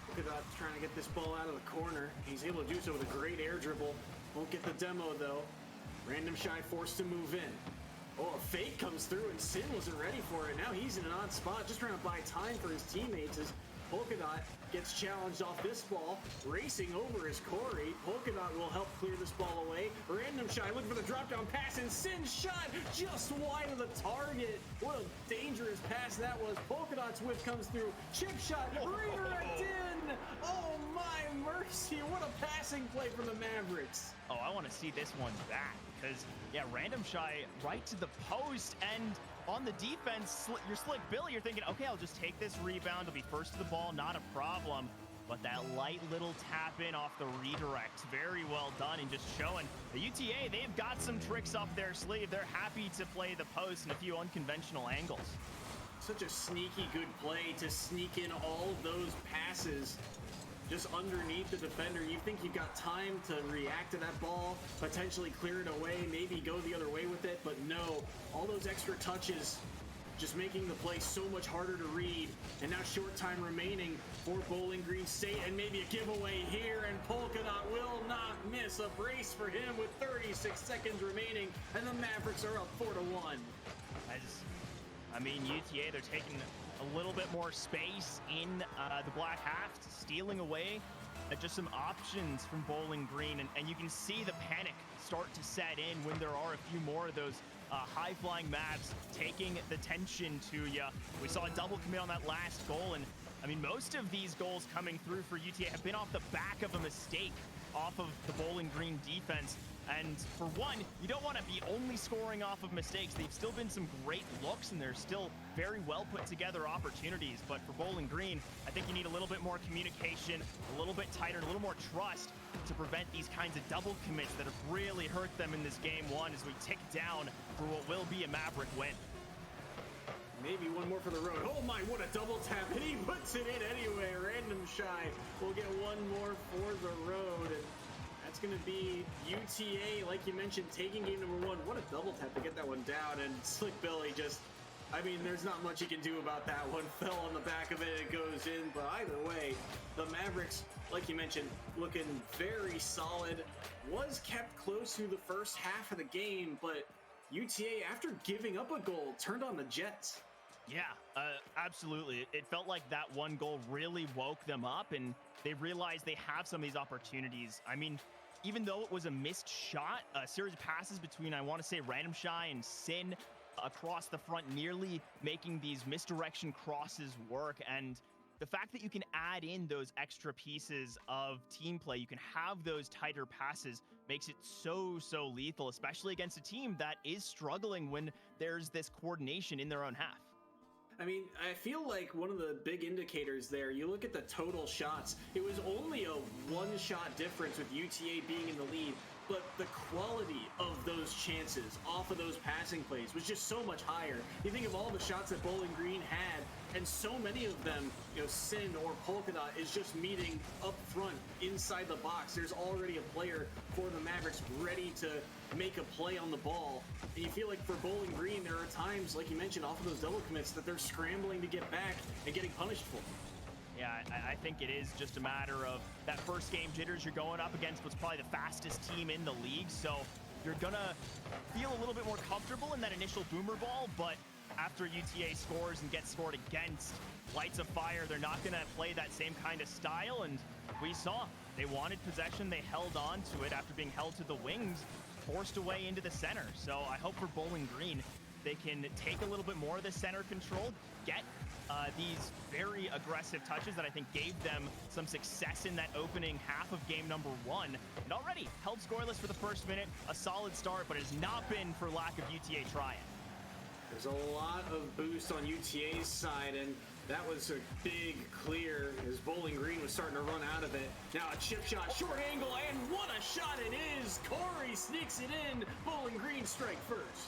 Polkadot's trying to get this ball out of the corner. He's able to do so with a great air dribble. Won't get the demo though. Random Shy forced to move in. Oh, a fake comes through and Sin wasn't ready for it. Now he's in an odd spot, just trying to buy time for his teammates as Polkadot gets challenged off this ball. Racing over is Corey. Polkadot will help clear this ball away. Random Shy looking for the drop down pass, and Sin shot just wide of the target. What a dangerous pass that was. Polkadot's whip comes through. Chip shot, redirect in. Oh my mercy, what a passing play from the Mavericks. Oh, I want to see this one back because, yeah, Random Shy right to the post, and on the defense, you're Slick Billy, you're thinking, okay, I'll just take this rebound, I'll be first to the ball, not a problem. But that light little tap in off the redirect, very well done, and just showing the UTA, they've got some tricks up their sleeve. They're happy to play the post in a few unconventional angles. Such a sneaky good play to sneak in all of those passes just underneath the defender. You think you've got time to react to that ball, potentially clear it away, maybe go the other way with it, but no, all those extra touches just making the play so much harder to read. And now short time remaining for Bowling Green State, and maybe a giveaway here, and Polkadot will not miss. A brace for him with 36 seconds remaining, and the Mavericks are up 4-1. I mean, UTA, they're taking a little bit more space in the black half, stealing away just some options from Bowling Green, and you can see the panic start to set in when there are a few more of those high-flying Mavs taking the tension to you. We saw a double commit on that last goal, and I mean, most of these goals coming through for UTA have been off the back of a mistake off of the Bowling Green defense. And for one, you don't want to be only scoring off of mistakes. They've still been some great looks, and there's still very well put together opportunities. But for Bowling Green, I think you need a little bit more communication, a little bit tighter, a little more trust to prevent these kinds of double commits that have really hurt them in this game one as we tick down for what will be a Maverick win. Maybe one more for the road. Oh my, what a double tap, and he puts it in anyway. Random Shy will get one more for the road, and that's going to be UTA, like you mentioned, taking game number one. What a double tap to get that one down, and Slick Billy just, I mean, there's not much he can do about that one. Fell on the back of it, it goes in, but either way, the Mavericks, like you mentioned, looking very solid. Was kept close through the first half of the game, but UTA, after giving up a goal, turned on the Jets. Yeah, absolutely. It felt like that one goal really woke them up, and they realized they have some of these opportunities. I mean, even though it was a missed shot, a series of passes between, I want to say, Random Shy and Sin across the front, nearly making these misdirection crosses work. And the fact that you can add in those extra pieces of team play, you can have those tighter passes, makes it so lethal, especially against a team that is struggling when there's this coordination in their own half. I mean, I feel like one of the big indicators there, you look at the total shots, it was only a one-shot difference with UTA being in the lead, but the quality of those chances off of those passing plays was just so much higher. You think of all the shots that Bowling Green had, and so many of them, you know, Sin or Polkadot is just meeting up front inside the box. There's already a player for the Mavericks ready to make a play on the ball. And you feel like for Bowling Green, there are times, like you mentioned, off of those double commits that they're scrambling to get back and getting punished for. Yeah, I think it is just a matter of that first game jitters. You're going up against what's probably the fastest team in the league, so you're gonna feel a little bit more comfortable in that initial boomer ball, but after UTA scores and gets scored against, lights a fire. They're not gonna play that same kind of style, and we saw they wanted possession. They held on to it after being held to the wings, forced away into the center. So I hope for Bowling Green, they can take a little bit more of the center control, get these very aggressive touches that I think gave them some success in that opening half of game number one. And already held scoreless for the first minute, a solid start, but it has not been for lack of UTA trying. There's a lot of boost on UTA's side, and That was a big clear as Bowling Green was starting to run out of it. Now a chip shot, short angle, and what a shot it is! Corey sneaks it in. Bowling Green strike first.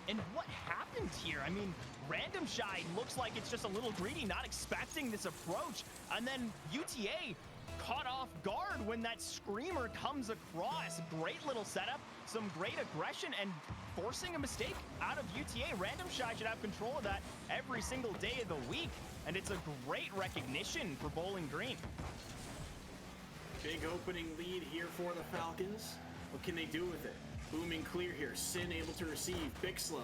And what happened here? I mean, Random Shy looks like it's just a little greedy, not expecting this approach. And then UTA caught off guard when that screamer comes across. Great little setup, some great aggression, and forcing a mistake out of UTA. Random Shy should have control of that every single day of the week, and it's a great recognition for Bowling Green. Big opening lead here for the Falcons. What can they do with it? Booming clear here. Sin able to receive. Big Slow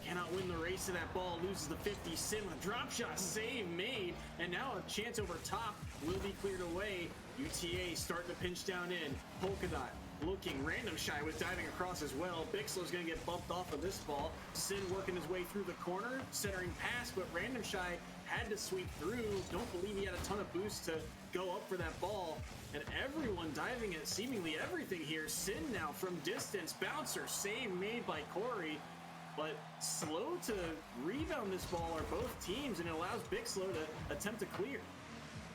cannot win the race to that ball. Loses the 50. Sin with a drop shot. Save made. And now a chance over top will be cleared away. UTA starting to pinch down in. Polka Dot looking. Random Shy was diving across as well. Big Slow's going to get bumped off of this ball. Sin working his way through the corner. Centering pass, but Random Shy had to sweep through. Don't believe he had a ton of boost to go up for that ball. And everyone diving at seemingly everything here. Sin now from distance. Bouncer. Save made by Corey. But slow to rebound this ball are both teams, and it allows Big Slow to attempt to clear.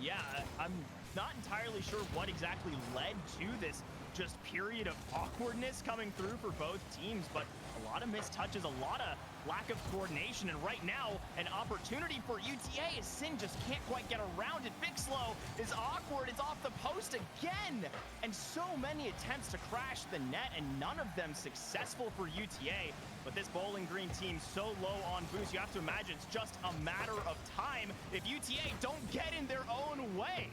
Yeah, I'm not entirely sure what exactly led to this just period of awkwardness coming through for both teams, but a lot of missed touches, a lot of lack of coordination, and right now an opportunity for UTA as Sin just can't quite get around it. Big Slow is awkward, it's off the post again, and so many attempts to crash the net and none of them successful for UTA. But this Bowling Green team so low on boost, you have to imagine it's just a matter of time if UTA don't get in their own way.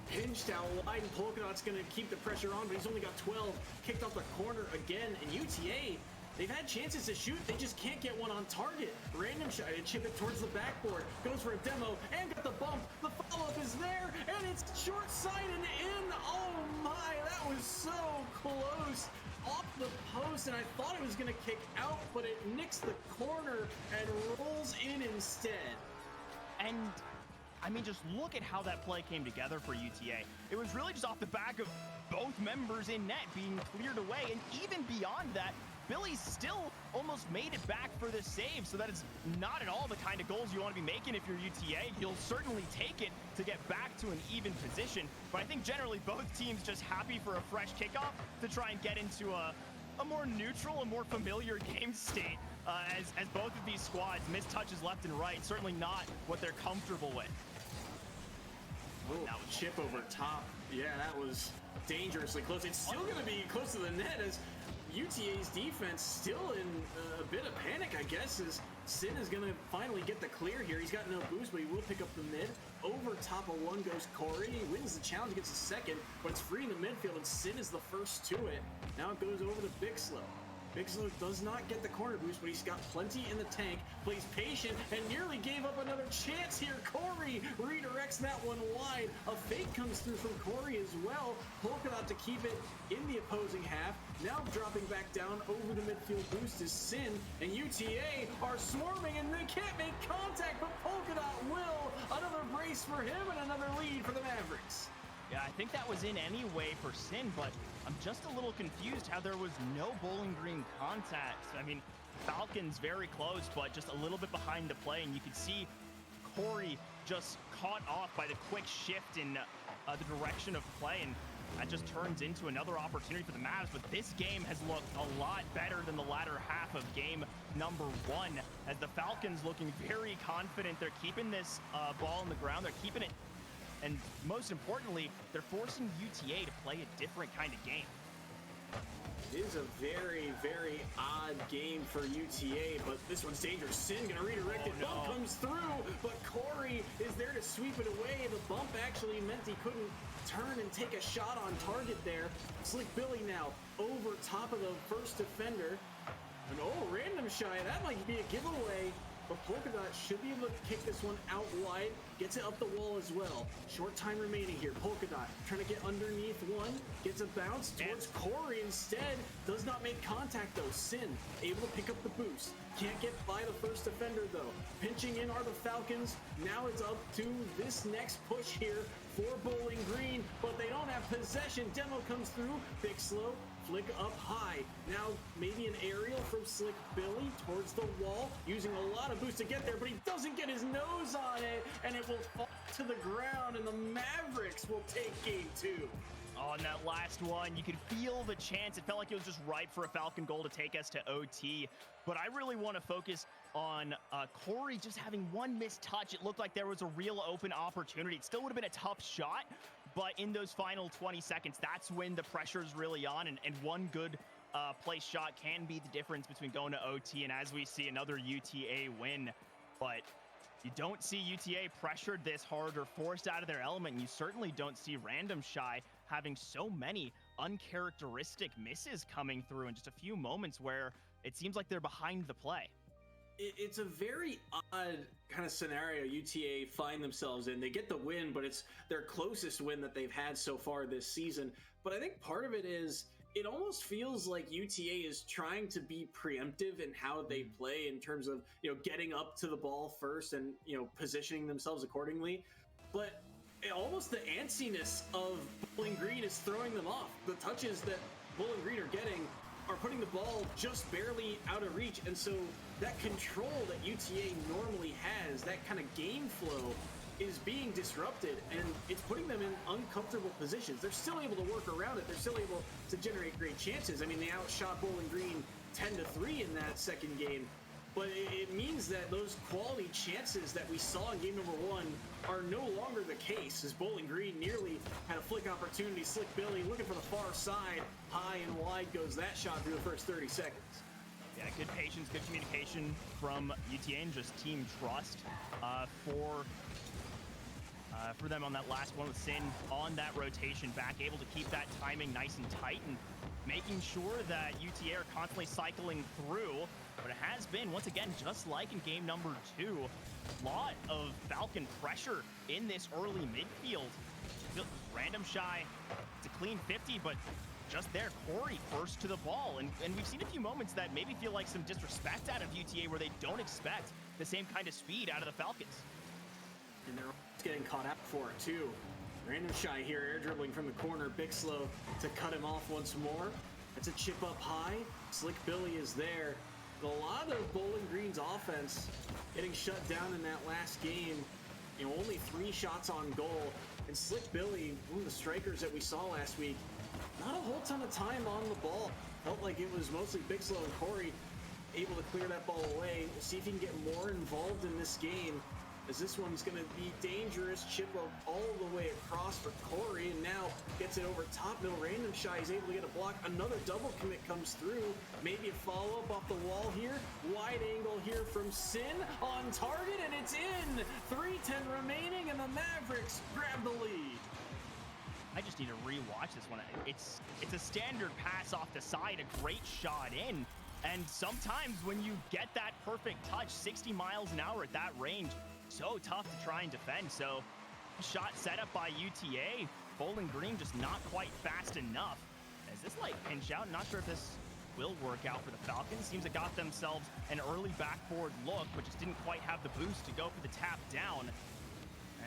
Pinched out wide, and Polka Dot's going to keep the pressure on, but he's only got 12. Kicked off the corner again, and UTA, they've had chances to shoot, they just can't get one on target. Random Shy to chip it towards the backboard, goes for a demo, and got the bump. The follow-up is there, and it's short-sighted in. Oh my, that was so close. Off the post, and I thought it was going to kick out, but it nicks the corner and rolls in instead. And I mean, just look at how that play came together for UTA. It was really just off the back of both members in net being cleared away, and even beyond that, Billy still almost made it back for the save, so that is not at all the kind of goals you want to be making if you're UTA. You'll certainly take it to get back to an even position, but I think generally both teams just happy for a fresh kickoff to try and get into a more neutral, a more familiar game state, as both of these squads miss touches left and right, certainly not what they're comfortable with. Oh, that was chip over top. Yeah, that was dangerously close. It's still going to be close to the net as UTA's defense still in a bit of panic, I guess, as Sin is going to finally get the clear here. He's got no boost, but he will pick up the mid. Over top of one goes Corey. He wins the challenge, gets a second, but it's free in the midfield, and Sin is the first to it. Now it goes over to Big Slow. Big Slow does not get the corner boost, but he's got plenty in the tank, plays patient, and nearly gave up another chance here. Corey redirects that one wide. A fake comes through from Corey as well. Polka Dot to keep it in the opposing half. Now dropping back down over the midfield boost is Sin, and UTA are swarming, and they can't make contact, but Polka Dot will. Another brace for him, and another lead for the Mavericks. Yeah, I think that was in any way for Sin, but I'm just a little confused how there was no Bowling Green contact. I mean, Falcons very close, but just a little bit behind the play, and you can see Corey just caught off by the quick shift in the direction of play, and that just turns into another opportunity for the Mavs. But this game has looked a lot better than the latter half of game number one, as the Falcons looking very confident. They're keeping this ball on the ground. They're keeping it. And most importantly, they're forcing UTA to play a different kind of game. It is a very, very odd game for UTA, but this one's dangerous. Sin gonna redirect it. Bump comes through, but Corey is there to sweep it away. The bump actually meant he couldn't turn and take a shot on target there. Slick Billy now over top of the first defender. And Random Shy, that might be a giveaway. But Polka Dot should be able to kick this one out wide. Gets it up the wall as well. Short time remaining here. Polka Dot trying to get underneath one. Gets a bounce towards Corey instead. Does not make contact though. Sin able to pick up the boost. Can't get by the first defender though. Pinching in are the Falcons. Now it's up to this next push here for Bowling Green. But they don't have possession. Demo comes through. Big Slow Flick up high. Now maybe an aerial from Slick Billy towards the wall, using a lot of boost to get there, but he doesn't get his nose on it, and it will fall to the ground, and the Mavericks will take game 2. Oh, and that last one, you could feel the chance. It felt like it was just ripe for a Falcon goal to take us to OT. But I really want to focus on Corey just having one missed touch. It looked like there was a real open opportunity. It still would have been a tough shot, but in those final 20 seconds, that's when the pressure's really on, and one good place shot can be the difference between going to OT and, as we see, another UTA win. But you don't see UTA pressured this hard or forced out of their element, and you certainly don't see Random Shy having so many uncharacteristic misses coming through in just a few moments where it seems like they're behind the play. It's a very odd kind of scenario UTA find themselves in. They get the win, but it's their closest win that they've had so far this season. But I think part of it is it almost feels like UTA is trying to be preemptive in how they play in terms of, getting up to the ball first and, positioning themselves accordingly. But almost the antsiness of Bowling Green is throwing them off. The touches that Bowling Green are getting are putting the ball just barely out of reach, and so that control that UTA normally has, that kind of game flow, is being disrupted, and it's putting them in uncomfortable positions. They're still able to work around it. They're still able to generate great chances. I mean, they outshot Bowling Green 10-3 in that second game, but it means that those quality chances that we saw in game number 1 are no longer the case, as Bowling Green nearly had a flick opportunity. Slick Billy looking for the far side. High and wide goes that shot through the first 30 seconds. Yeah, good patience, good communication from UTA, and just team trust for them on that last one with Sin on that rotation back, able to keep that timing nice and tight and making sure that UTA are constantly cycling through. But it has been, once again, just like in game number 2, a lot of Falcon pressure in this early midfield. Random Shy, it's a clean 50, but just there, Corey first to the ball. And we've seen a few moments that maybe feel like some disrespect out of UTA where they don't expect the same kind of speed out of the Falcons. And they're getting caught out for it too. Random Shy here, air dribbling from the corner. Big Slow to cut him off once more. That's a chip up high. Slick Billy is there. A lot of Bowling Green's offense getting shut down in that last game. Only 3 shots on goal. And Slick Billy, one of the strikers that we saw last week, not a whole ton of time on the ball. Felt like it was mostly Big Slow and Corey able to clear that ball away. We'll see if he can get more involved in this game, as this one's going to be dangerous. Chip up all the way across for Corey, and now gets it over top. No, Random Shy is able to get a block. Another double commit comes through. Maybe a follow-up off the wall here. Wide angle here from Sin on target, and it's in. 3:10 remaining, and the Mavericks grab the lead. I just need to rewatch this one. It's a standard pass off the side, a great shot in. And sometimes when you get that perfect touch, 60 miles an hour at that range, so tough to try and defend. So shot set up by UTA. Bowling Green just not quite fast enough. Is this like pinch out? Not sure if this will work out for the Falcons. Seems it got themselves an early backboard look, but just didn't quite have the boost to go for the tap down.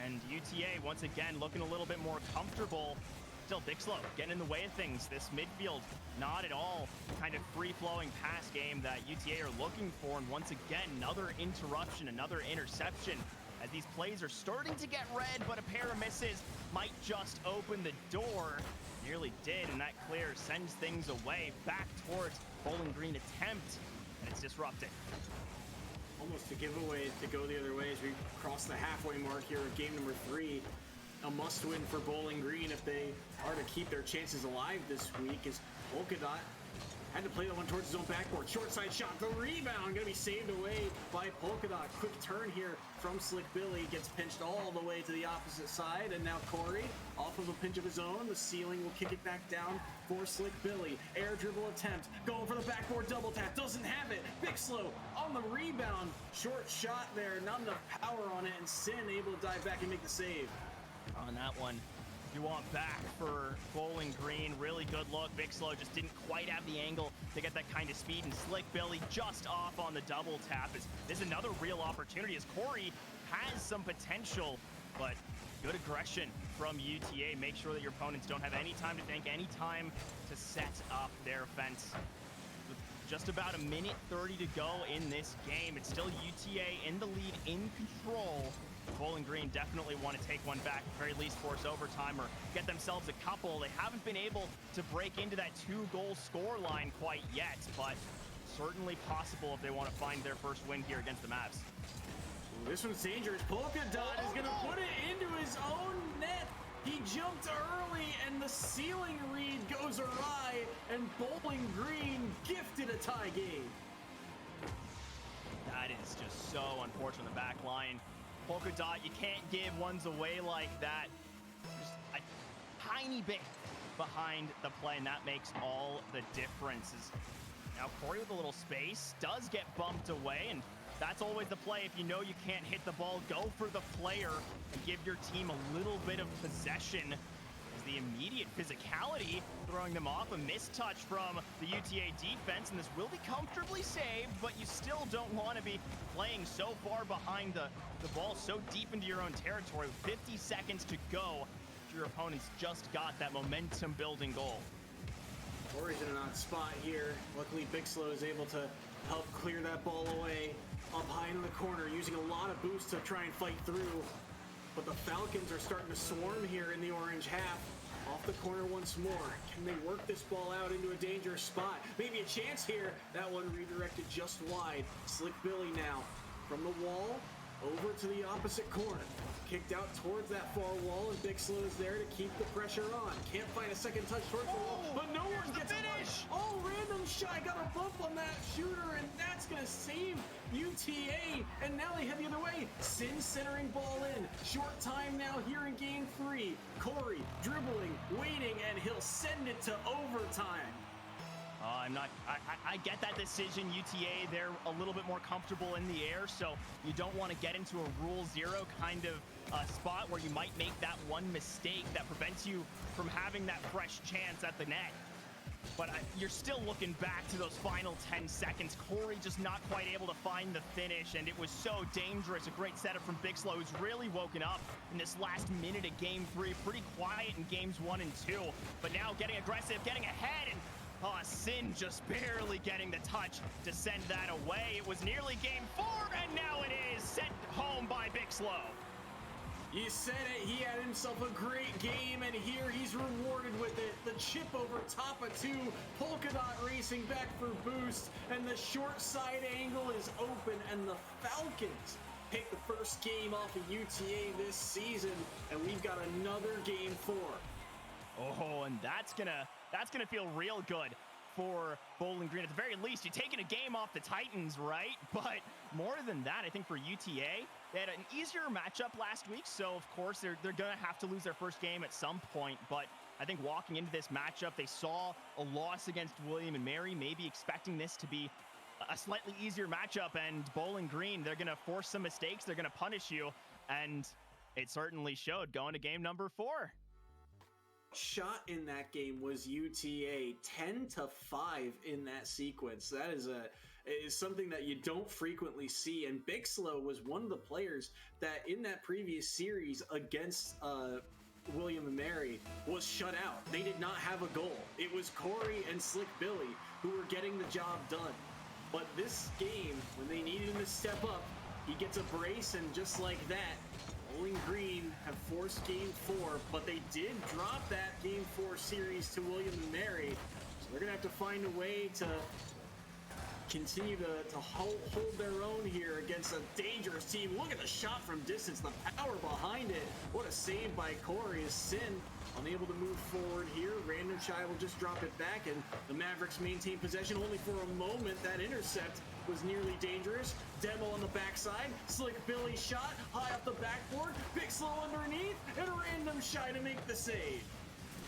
And UTA, once again, looking a little bit more comfortable. Still Big Slow getting in the way of things. This midfield, not at all kind of free-flowing pass game that UTA are looking for. And once again, another interruption, another interception. As these plays are starting to get red, but a pair of misses might just open the door. Nearly did, and that clear sends things away back towards Bowling Green attempt, and it's disrupted. Almost a giveaway to go the other way as we cross the halfway mark here of game number 3. A must-win for Bowling Green if they are to keep their chances alive this week, as Polkadot had to play the one towards his own backboard. Short side shot, the rebound gonna be saved away by Polkadot. Quick turn here from Slick Billy, gets pinched all the way to the opposite side, and now Corey, off of a pinch of his own, the ceiling will kick it back down for Slick Billy. Air dribble attempt, going for the backboard double tap, doesn't have it. Big Slow on the rebound, short shot there, not enough power on it, and Sin able to dive back and make the save. On that one, you want back for Bowling Green. Really good look. Big Slow just didn't quite have the angle to get that kind of speed, and Slick Billy just off on the double tap. This is another real opportunity as Corey has some potential, but Good aggression from UTA. Make sure that your opponents don't have any time to think, any time to set up their offense. With just about a minute 30 to go in this game, it's still UTA in the lead, in control. Bowling Green definitely want to take one back, at the very least force overtime or get themselves a couple. They haven't been able to break into that 2-goal score line quite yet, but certainly possible if they want to find their first win here against the Mavs. Ooh, this one's dangerous. Polka Dot is going to put it into his own net. He jumped early and the ceiling read goes awry, and Bowling Green gifted a tie game. That is just so unfortunate on the back line. Polka Dot, you can't give ones away like that. Just a tiny bit behind the play, and that makes all the differences. Now Corey with a little space does get bumped away, and that's always the play. If you know you can't hit the ball, go for the player and give your team a little bit of possession. As the immediate physicality throwing them off, a mistouch from the UTA defense, and this will be comfortably saved, but you still don't want to be playing so far behind the ball, so deep into your own territory with 50 seconds to go. Your opponents just got that momentum building goal. Corey's in an odd spot here. Luckily, Big Slow is able to help clear that ball away up high in the corner, using a lot of boost to try and fight through. But the Falcons are starting to swarm here in the orange half. Off the corner once more. Can they work this ball out into a dangerous spot? Maybe a chance here. That one redirected just wide. Slick Billy now from the wall over to the opposite corner. Kicked out towards that far wall, and Big Slow is there to keep the pressure on. Can't find a second touch towards the wall, but no one gets a finish. Oh, random shy got a bump on that shooter, and that's going to save UTA. And now they head the other way. Sin centering ball in. Short time now here in game 3. Corey dribbling, waiting, and he'll send it to overtime. I get that decision. UTA, they're a little bit more comfortable in the air, so you don't want to get into a rule zero kind of spot where you might make that one mistake that prevents you from having that fresh chance at the net. But you're still looking back to those final 10 seconds. Corey just not quite able to find the finish, and it was so dangerous. A great setup from Big Slow, who's really woken up in this last minute of game 3. Pretty quiet in games 1 and 2, but now getting aggressive, getting ahead, and Sin just barely getting the touch to send that away. It was nearly game 4, and now it is sent home by Big Slow. You said it, he had himself a great game, and here he's rewarded with it. The chip over top of 2, Polka Dot racing back for boost, and the short side angle is open, and the Falcons pick the first game off of UTA this season, and we've got another game 4. Oh, and that's gonna feel real good for Bowling Green. At the very least, you're taking a game off the Titans, right? But more than that, I think for UTA, they had an easier matchup last week, so of course they're gonna have to lose their first game at some point. But I think walking into this matchup, they saw a loss against William and Mary, maybe expecting this to be a slightly easier matchup, and Bowling Green, they're gonna force some mistakes, they're gonna punish you, and it certainly showed going to game number 4. Shot in that game was UTA, 10-5 in that sequence. That is something that you don't frequently see, and Big Slow was one of the players that in that previous series against William and Mary was shut out. They did not have a goal. It was Corey and Slick Billy who were getting the job done. But this game, when they needed him to step up, he gets a brace, and just like that, Bowling Green have forced game 4, but they did drop that game 4 series to William and Mary, so they're gonna have to find a way to continue to hold their own here against a dangerous team. Look at the shot from distance, the power behind it. What a save by Corey. As Sin unable to move forward here. Random Shy will just drop it back, and the Mavericks maintain possession only for a moment. That intercept was nearly dangerous. Demo on the backside. Slick Billy shot high off the backboard. Big Slow underneath, and Random Shy to make the save.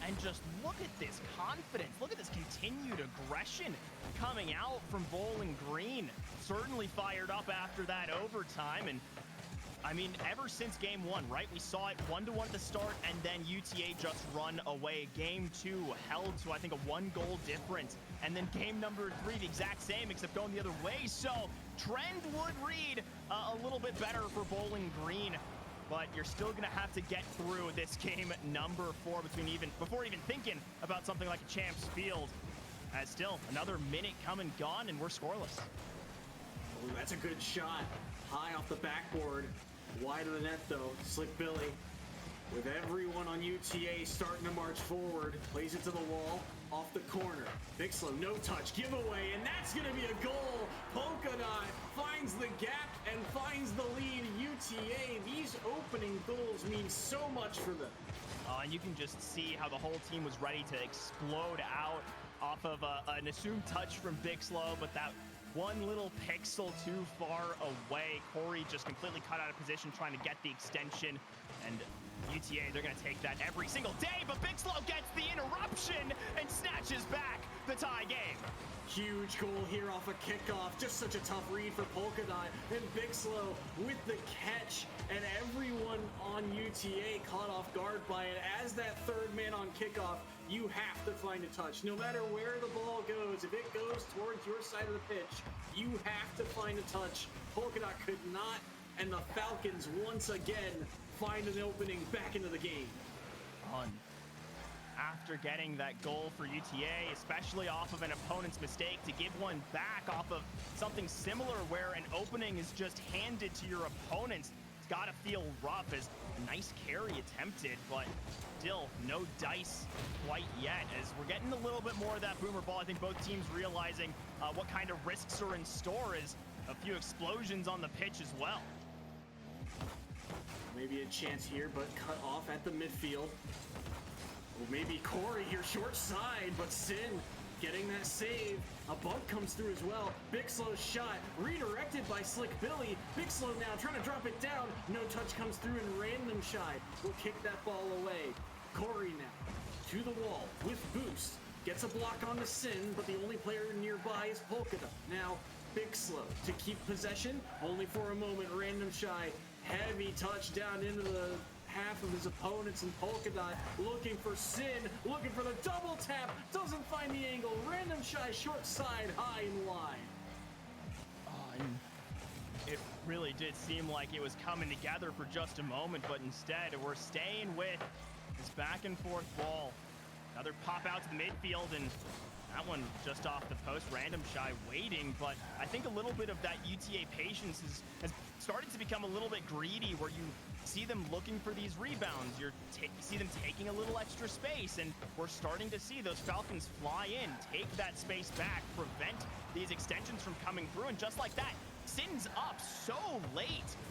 And just look at this confidence. Look at this continued aggression coming out from Bowling Green. Certainly fired up after that overtime. And I mean, ever since game 1, right? We saw it 1-1 at the start, and then UTA just run away. Game 2 held to, I think, a 1-goal difference. And then game number 3, the exact same, except going the other way. So trend would read a little bit better for Bowling Green. but you're still going to have to get through this game number 4 before even thinking about something like a Champs Field. As still, another minute come and gone, and we're scoreless. Oh, that's a good shot. High off the backboard. Wide of the net, though. Slick Billy, with everyone on UTA starting to march forward, plays it to the wall, off the corner. Bixlow, no touch, giveaway, and that's going to be a goal. Polka Dot finds the gap and finds the lead. UTA, these opening goals mean so much for them. And you can just see how the whole team was ready to explode out off of an assumed touch from Bixlow, but that one little pixel too far away. Corey just completely cut out of position trying to get the extension, and UTA, they're going to take that every single day, but Bixlow gets the interruption and snatches back the tie game. Huge goal here off a kickoff. Just such a tough read for Polka Dot. And Bixlow with the catch, and everyone on UTA caught off guard by it. As that third man on kickoff, you have to find a touch. No matter where the ball goes, if it goes towards your side of the pitch, you have to find a touch. Polka Dot could not, and the Falcons once again find an opening back into the game. After getting that goal for UTA, especially off of an opponent's mistake, to give one back off of something similar where an opening is just handed to your opponents, it's got to feel rough. As a nice carry attempted, but still no dice quite yet, as we're getting a little bit more of that boomer ball. I think both teams realizing what kind of risks are in store, is a few explosions on the pitch as well. Maybe a chance here, but cut off at the midfield. Well, maybe Corey here short side, but Sin getting that save. A bump comes through as well. Bixlow's shot redirected by Slick Billy. Bixlow now trying to drop it down. No touch comes through, and Random Shy will kick that ball away. Corey now to the wall with boost. Gets a block on the Sin, but the only player nearby is Polka Dot. Now Bixlow to keep possession, only for a moment. Random Shy, heavy touch down into the half of his opponents, and Polka Dot looking for Sin, looking for the double tap, doesn't find the angle. Random Shy short side, high and wide. And it really did seem like it was coming together for just a moment, but instead we're staying with this back and forth ball. Another pop out to the midfield, and that one just off the post. Random Shy waiting, but I think a little bit of that UTA patience has started to become a little bit greedy, where you see them looking for these rebounds. You see them taking a little extra space, and we're starting to see those Falcons fly in, take that space back, prevent these extensions from coming through, and just like that, Sin's up so late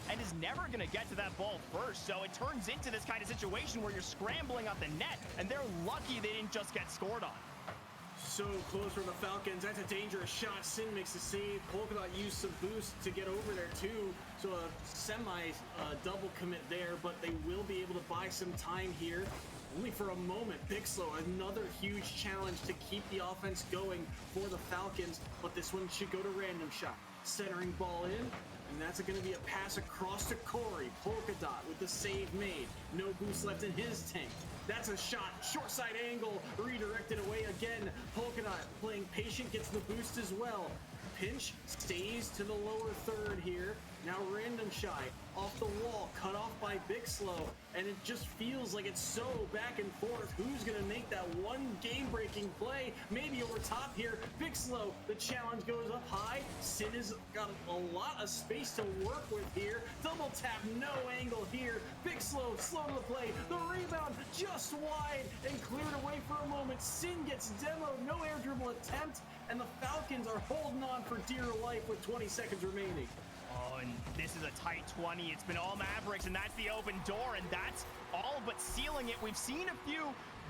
and is never going to get to that ball first. So it turns into this kind of situation where you're scrambling up the net, and they're lucky they didn't just get scored on. So close for the Falcons. That's a dangerous shot. Sin makes the save. Polka Dot used some boost to get over there too. So a semi double commit there, but they will be able to buy some time here. Only for a moment. Bixlow, another huge challenge to keep the offense going for the Falcons, but this one should go to Random Shot. Centering ball in, and that's going to be a pass across to Corey. Polka Dot with the save made. No boost left in his tank. That's a shot, short side angle, redirected away again. Polka Dot playing patient, gets the boost as well. Pinch stays to the lower third here. Now Random Shy off the wall, cut off by Bixlow, and it just feels like it's so back and forth. Who's going to make that one game-breaking play? Maybe over top here. Bixlow, the challenge goes up high. Sin has got a lot of space to work with here. Double tap, no angle here. Bixlow, slow to the play. The rebound just wide and cleared away for a moment. Sin gets demoed, no air dribble attempt, and the Falcons are holding on for dear life with 20 seconds remaining. Oh, and this is a tight 20. It's been all Mavericks, and that's the open door, and that's all but sealing it. We've seen a few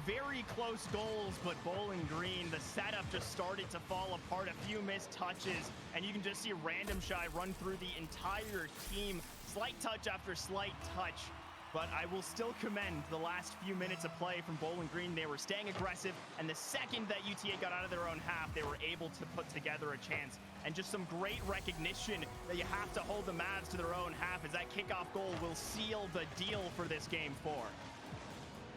very close goals, but Bowling Green, the setup just started to fall apart. A few missed touches, and you can just see Random Shy run through the entire team. Slight touch after slight touch, but I will still commend the last few minutes of play from Bowling Green. They were staying aggressive, and the second that UTA got out of their own half, they were able to put together a chance. And just some great recognition that you have to hold the Mavs to their own half, as that kickoff goal will seal the deal for this Game 4.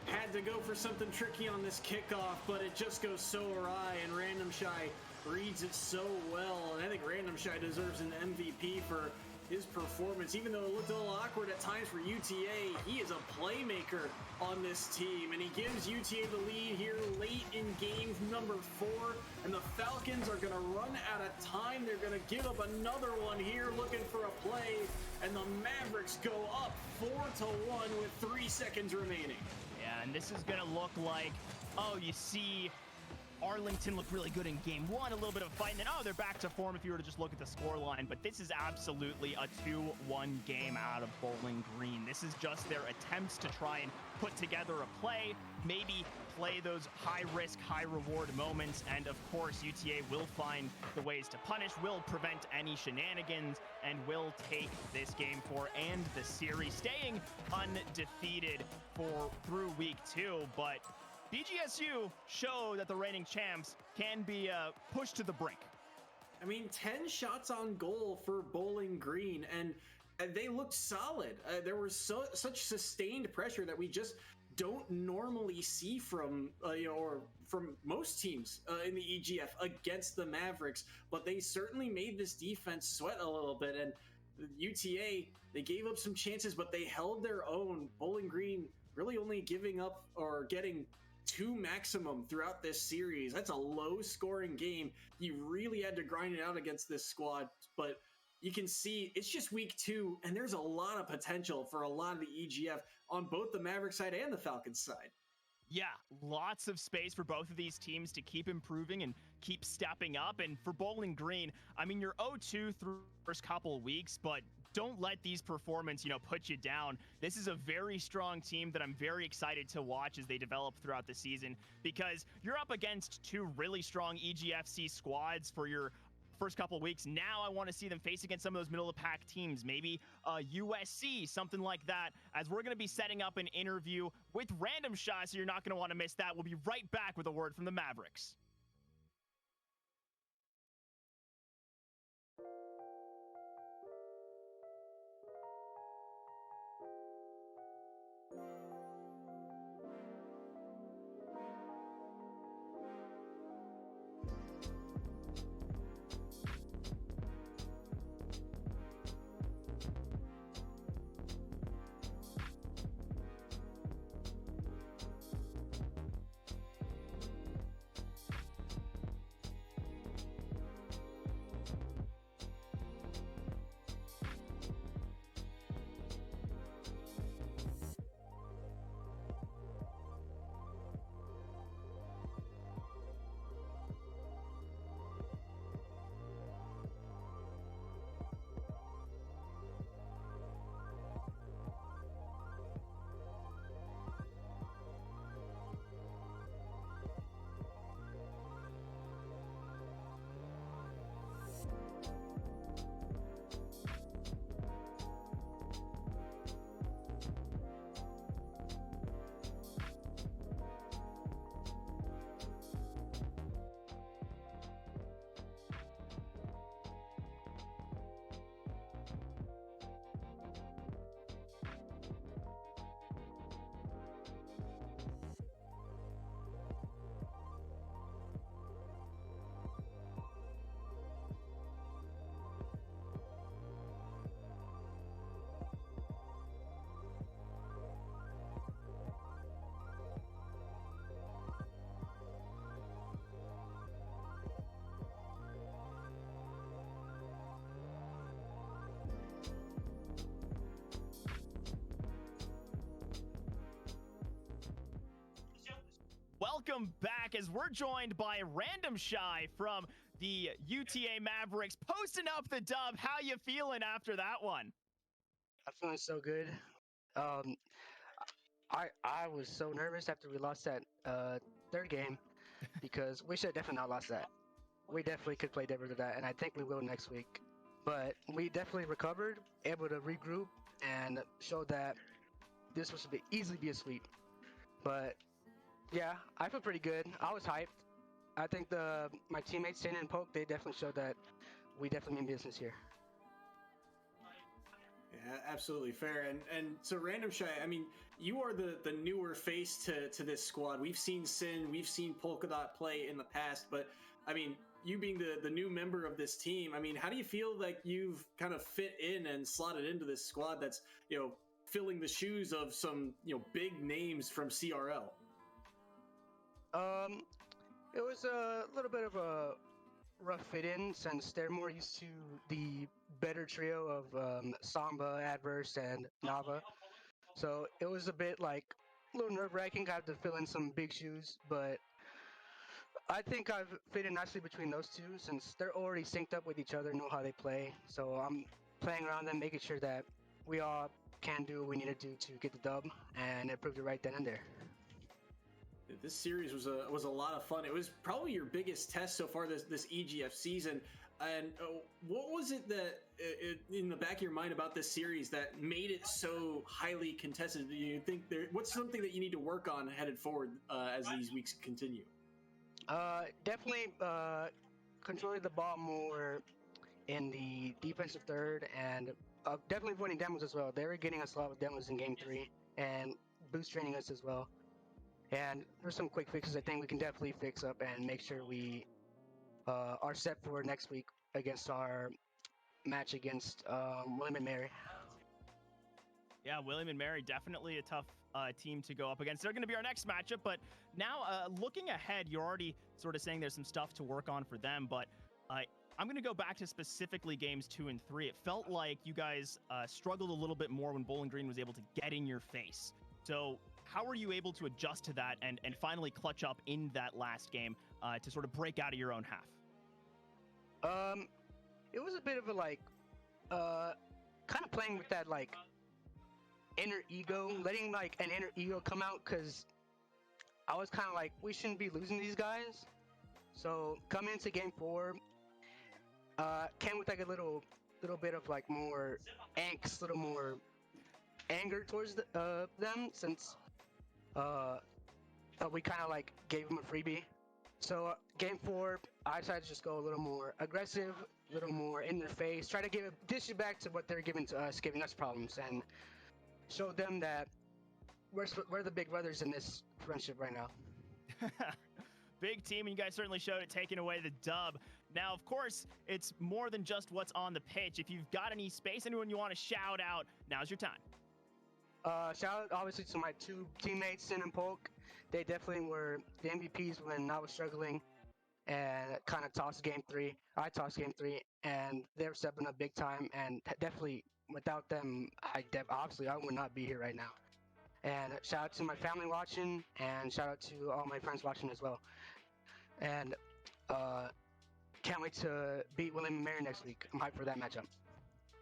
Had to go for something tricky on this kickoff, but it just goes so awry, and Random Shy reads it so well, and I think Random Shy deserves an MVP for his performance. Even though it looked a little awkward at times for UTA, he is a playmaker on this team, and he gives UTA the lead here late in game number 4, and the Falcons are going to run out of time. They're going to give up another one here, looking for a play, and the Mavericks go up 4-1 with 3 seconds remaining. Yeah, and this is going to look like, oh, you see Arlington looked really good in game 1, a little bit of a fight, and then, oh, they're back to form if you were to just look at the score line. But this is absolutely a 2-1 game out of Bowling Green. This is just their attempts to try and put together a play, maybe play those high-risk, high-reward moments, and of course, UTA will find the ways to punish, will prevent any shenanigans, and will take this game 4 and the series, staying undefeated through week 2, but BGSU show that the reigning champs can be pushed to the brink. I mean, 10 shots on goal for Bowling Green, and they looked solid. There was such sustained pressure that we just don't normally see from, or from most teams in the EGF against the Mavericks, but they certainly made this defense sweat a little bit, and UTA, they gave up some chances, but they held their own. Bowling Green really only giving up or getting 2 maximum throughout this series. That's a low scoring game. You really had to grind it out against this squad, but you can see it's just week 2, and there's a lot of potential for a lot of the EGF on both the Maverick side and the Falcons side. Yeah, lots of space for both of these teams to keep improving and keep stepping up. And for Bowling Green, I mean, you're 0-2 through the first couple of weeks, but don't let these performances, put you down. This is a very strong team that I'm very excited to watch as they develop throughout the season, because you're up against 2 really strong EGFC squads for your first couple of weeks. Now I want to see them face against some of those middle of the pack teams, maybe USC, something like that, as we're going to be setting up an interview with Random Shy, so you're not going to want to miss that. We'll be right back with a word from the Mavericks. Welcome back as we're joined by Random Shy from the UTA Mavericks, posting up the dub. How you feeling after that one? I'm feeling so good. I was so nervous after we lost that third game because we should have definitely not lost that. We definitely could play different than that, and I think we will next week. But we definitely recovered, able to regroup, and show that this was easily be a sweep. But yeah, I feel pretty good. I was hyped. I think my teammates, Sin and Poke, they definitely showed that we definitely mean business here. Yeah, absolutely fair. And so Random Shy, I mean, you are the newer face to this squad. We've seen Sin, we've seen Polka Dot play in the past, but I mean, you being the new member of this team, I mean, how do you feel like you've kind of fit in and slotted into this squad that's, filling the shoes of some, big names from CRL? It was a little bit of a rough fit in since they're more used to the better trio of Samba, Adverse, and Nava. So it was a bit like a little nerve-wracking. I had to fill in some big shoes, but I think I've fit in nicely between those two since they're already synced up with each other, know how they play. So I'm playing around them, making sure that we all can do what we need to do to get the dub, and it proved it right then and there. This series was a lot of fun. It was probably your biggest test so far this EGF season. And what was it that in the back of your mind about this series that made it so highly contested? Do you think what's something that you need to work on headed forward as these weeks continue? Definitely controlling the ball more in the defensive third, and definitely avoiding demos as well. They were getting us a lot with demos in Game 3 and boost training us as well. And there's some quick fixes I think we can definitely fix up and make sure we are set for next week against our match against William and Mary. Yeah, William and Mary, definitely a tough team to go up against. They're going to be our next matchup, but now looking ahead, you're already sort of saying there's some stuff to work on for them, but I'm going to go back to specifically games 2 and 3. It felt like you guys struggled a little bit more when Bowling Green was able to get in your face. So how were you able to adjust to that and finally clutch up in that last game to sort of break out of your own half? It was a bit of a kind of playing with that inner ego, letting an inner ego come out, because I was kind of like, we shouldn't be losing these guys. So coming into game 4, came with a little bit of more angst, little more anger towards them, since we kind of gave them a freebie. So game 4, I decided to just go a little more aggressive, a little more in their face, try to dish it back to what they're giving to us, giving us problems, and show them that we're the big brothers in this friendship right now. Big team, and you guys certainly showed it, taking away the dub. Now, of course, it's more than just what's on the pitch. If you've got any space, anyone you want to shout out, now's your time. Shout out obviously to my 2 teammates, Sin and Polk. They definitely were the MVPs when I was struggling and kind of tossed game 3. I tossed game 3, and they were stepping up big time, and definitely without them, obviously I would not be here right now. And shout out to my family watching, and shout out to all my friends watching as well. And can't wait to beat William and Mary next week. I'm hyped for that matchup.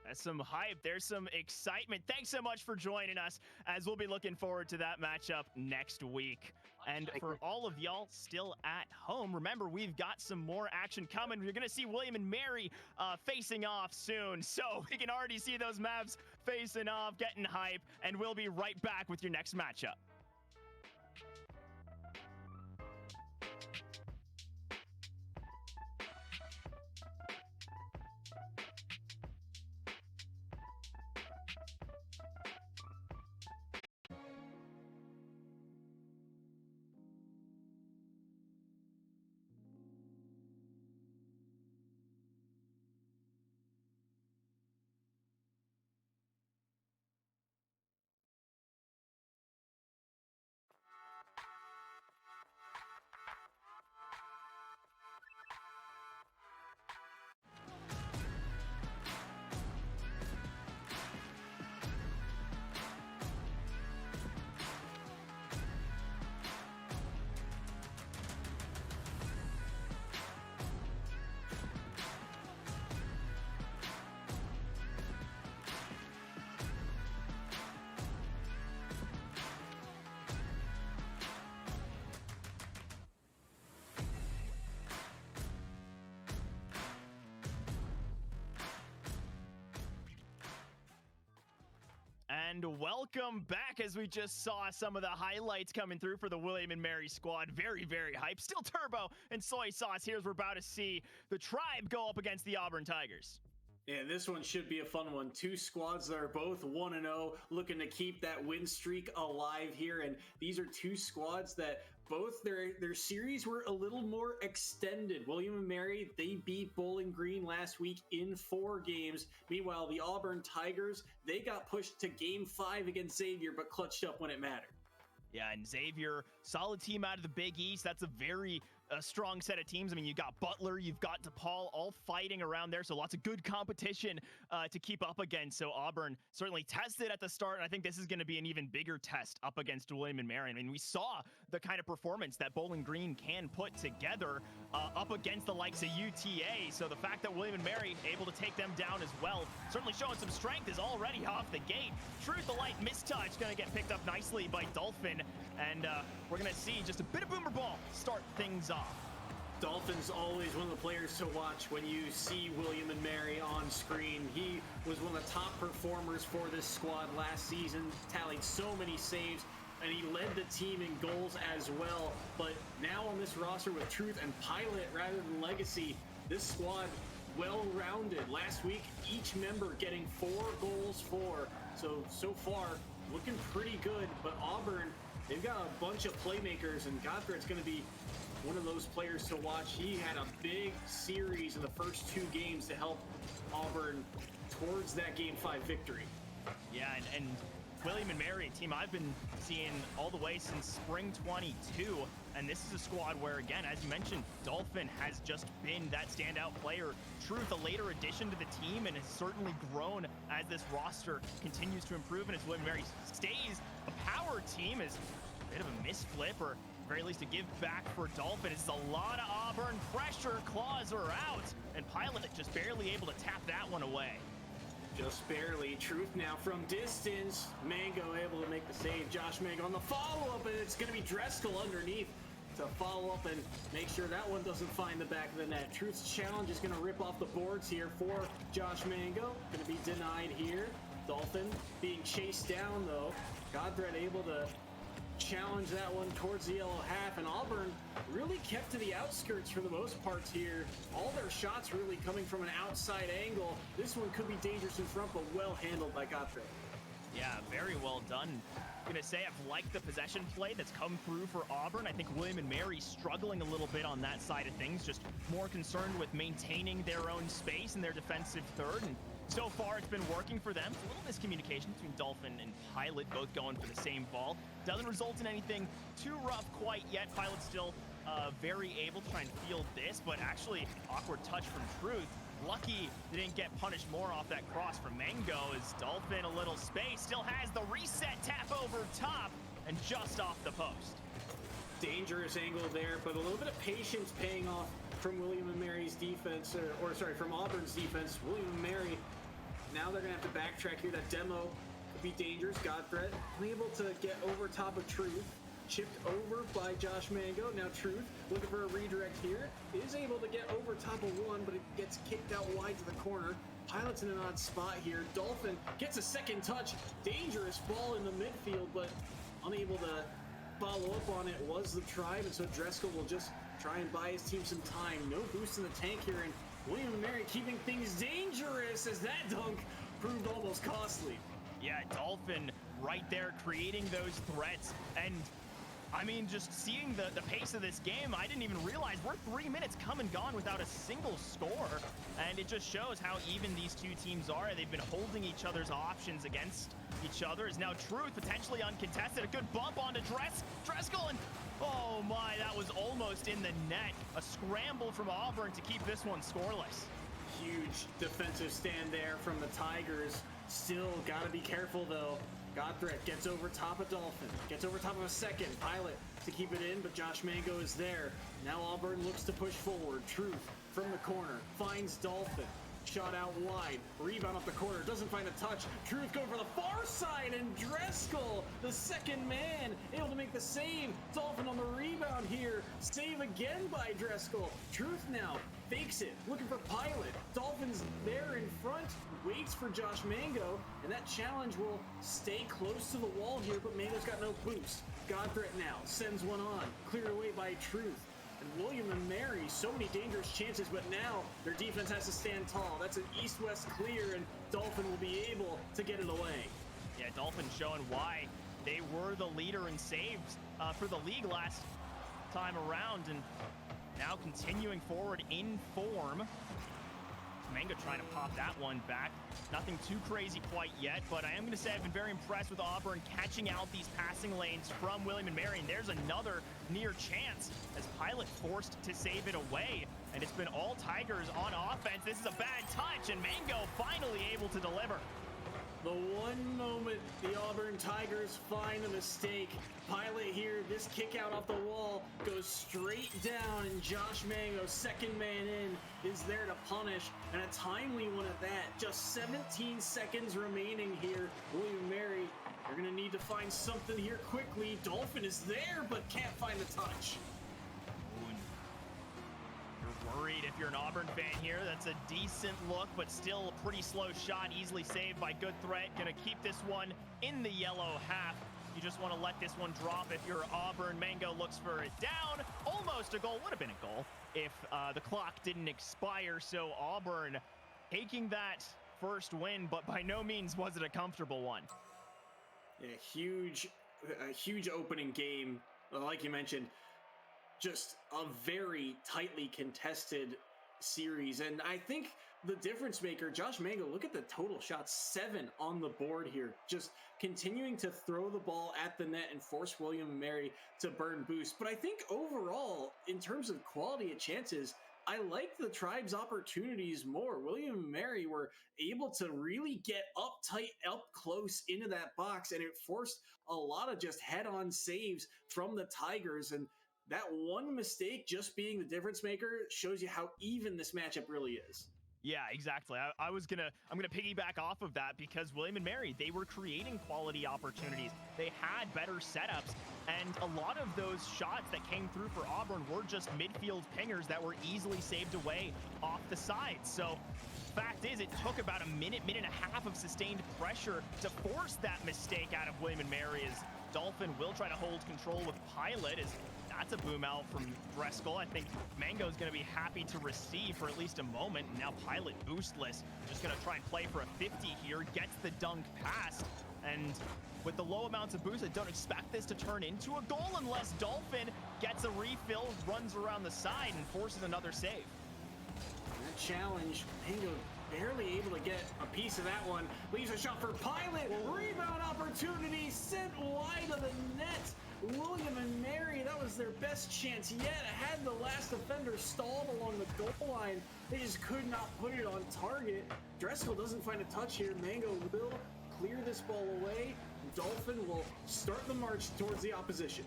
That's some hype. There's some excitement. Thanks so much for joining us, as we'll be looking forward to that matchup next week. And for all of y'all still at home, remember, we've got some more action coming. You're going to see William and Mary facing off soon. So we can already see those Mavs facing off, getting hype, and we'll be right back with your next matchup. And welcome back, as we just saw some of the highlights coming through for the William and Mary squad. Very, very hype. Still Turbo and Soy Sauce here, as we're about to see the Tribe go up against the Auburn Tigers. Yeah, this one should be a fun one. Two squads that are both 1-0, looking to keep that win streak alive here. And these are two squads that both their series were a little more extended. William and Mary, they beat Bowling Green last week in 4 games. Meanwhile, the Auburn Tigers, they got pushed to Game 5 against Xavier, but clutched up when it mattered. Yeah, and Xavier, solid team out of the Big East. That's a very strong set of teams. I mean, you got Butler, you've got DePaul, all fighting around there, so lots of good competition to keep up against. So Auburn certainly tested at the start, and I think this is going to be an even bigger test up against William and Mary. I mean, we saw the kind of performance that Bowling Green can put together up against the likes of UTA. So the fact that William and Mary able to take them down as well, certainly showing some strength, is already off the gate. Truth, the light mistouch, going to get picked up nicely by Dolphin, and we're going to see just a bit of boomer ball start things off. Dolphin's always one of the players to watch when you see William and Mary on screen. He was one of the top performers for this squad last season, tallied so many saves, and he led the team in goals as well. But now on this roster with Truth and Pilot rather than Legacy, this squad well-rounded. Last week, each member getting 4 goals for. So far, looking pretty good. But Auburn, they've got a bunch of playmakers, and Godfrey's going to be one of those players to watch. He had a big series in the first 2 games to help Auburn towards that Game 5 victory. Yeah, and William and Mary, a team I've been seeing all the way since spring 22, and this is a squad where, again, as you mentioned, Dolphin has just been that standout player. Truth, a later addition to the team, and has certainly grown as this roster continues to improve, and as William and Mary stays a power team, is a bit of a misflip, or very least to give back for Dolphin. It's a lot of Auburn pressure. Claws are out, and Pilot just barely able to tap that one away. Just barely. Truth now from distance. Mango able to make the save. Josh Mango on the follow-up, and it's going to be Dreskel underneath to follow up and make sure that one doesn't find the back of the net. Truth's challenge is going to rip off the boards here for Josh Mango. Going to be denied here. Dolphin being chased down, though. Godthread able to challenge that one towards the yellow half, and Auburn really kept to the outskirts for the most part here. All their shots really coming from an outside angle. This one could be dangerous in front, but well handled by Godfrey. Yeah, very well done. I'm gonna say I've liked the possession play that's come through for Auburn. I think William and Mary struggling a little bit on that side of things, just more concerned with maintaining their own space in their defensive third, and so far, it's been working for them. It's a little miscommunication between Dolphin and Pilot, both going for the same ball. Doesn't result in anything too rough quite yet. Pilot's still very able to try and field this, but actually, awkward touch from Truth. Lucky they didn't get punished more off that cross from Mango, as Dolphin a little space, still has the reset tap over top, and just off the post. Dangerous angle there, but a little bit of patience paying off from William and Mary's defense, from Auburn's defense. William and Mary, now they're going to have to backtrack here. That demo could be dangerous. Godthread unable to get over top of Truth. Chipped over by Josh Mango. Now Truth looking for a redirect here. Is able to get over top of one, but it gets kicked out wide to the corner. Pilot's in an odd spot here. Dolphin gets a second touch. Dangerous ball in the midfield, but unable to follow up on it was the Tribe, and so Dreskel will just try and buy his team some time. No boost in the tank here, and William and Mary keeping things dangerous as that dunk proved almost costly. Yeah, Dolphin right there creating those threats, and I mean, just seeing the pace of this game, I didn't even realize we're 3 minutes come and gone without a single score, and it just shows how even these two teams are. They've been holding each other's options against each other. Is now Truth potentially uncontested. A good bump onto Dreskel, and oh my, that was almost in the net. A scramble from Auburn to keep this one scoreless. Huge defensive stand there from the Tigers. Still gotta be careful though. Godthread gets over top of Dolphin, gets over top of a second. Pilot to keep it in, but Josh Mango is there. Now Auburn looks to push forward. Truth from the corner finds Dolphin. Shot out wide, rebound up the corner, doesn't find a touch. Truth going for the far side, and Dreskel, the second man, able to make the save. Dolphin on the rebound here. Save again by Dreskel. Truth now fakes it, looking for Pilot. Dolphin's there in front, waits for Josh Mango, and that challenge will stay close to the wall here, but Mango's got no boost. Godthread now sends one on, cleared away by Truth. And William and Mary, so many dangerous chances, but now their defense has to stand tall. That's an east-west clear, and Dolphin will be able to get it away. Yeah, Dolphin showing why they were the leader in saves for the league last time around, and now continuing forward in form. Mango trying to pop that one back. Nothing too crazy quite yet, but I am going to say I've been very impressed with Auburn catching out these passing lanes from William and Mary, and there's another near chance as Pilot forced to save it away, and it's been all Tigers on offense. This is a bad touch, and Mango finally able to deliver. The one moment the Auburn Tigers find a mistake. Pilot here, this kick out off the wall goes straight down, and Josh Mango, second man in, is there to punish, and a timely one at that. Just 17 seconds remaining here. William Mary, they're gonna need to find something here quickly. Dolphin is there, but can't find the touch. Worried if you're an Auburn fan here. That's a decent look, but still a pretty slow shot, easily saved by good threat. Gonna keep this one in the yellow half. You just want to let this one drop if you're Auburn. Mango looks for it down. Almost a goal. Would have been a goal if the clock didn't expire. So Auburn taking that first win, but by no means was it a comfortable one. Yeah, a huge opening game. Like you mentioned, just a very tightly contested series. And I think the difference maker, Josh Mango, look at the total shots, 7 on the board here. Just continuing to throw the ball at the net and force William and Mary to burn boost. But I think overall, in terms of quality of chances, I like the Tribe's opportunities more. William and Mary were able to really get up tight, up close into that box, and it forced a lot of just head-on saves from the Tigers. And that one mistake just being the difference maker shows you how even this matchup really is. Yeah, exactly. I'm gonna piggyback off of that because William and Mary, they were creating quality opportunities. They had better setups, and a lot of those shots that came through for Auburn were just midfield pingers that were easily saved away off the sides. So fact is, it took about a minute and a half of sustained pressure to force that mistake out of William and Mary, as Dolphin will try to hold control with Pilot. That's a boom out from Dreskel. I think Mango's going to be happy to receive for at least a moment. And now Pilot boostless, just going to try and play for a 50 here, gets the dunk past. And with the low amounts of boost, I don't expect this to turn into a goal unless Dolphin gets a refill, runs around the side, and forces another save. That challenge, Mango barely able to get a piece of that one. Leaves a shot for Pilot. Rebound opportunity sent wide of the net. William and Mary, that was their best chance yet. Had the last defender stalled along the goal line, they just could not put it on target. Dreskel doesn't find a touch here. Mango will clear this ball away. Dolphin will start the march towards the opposition.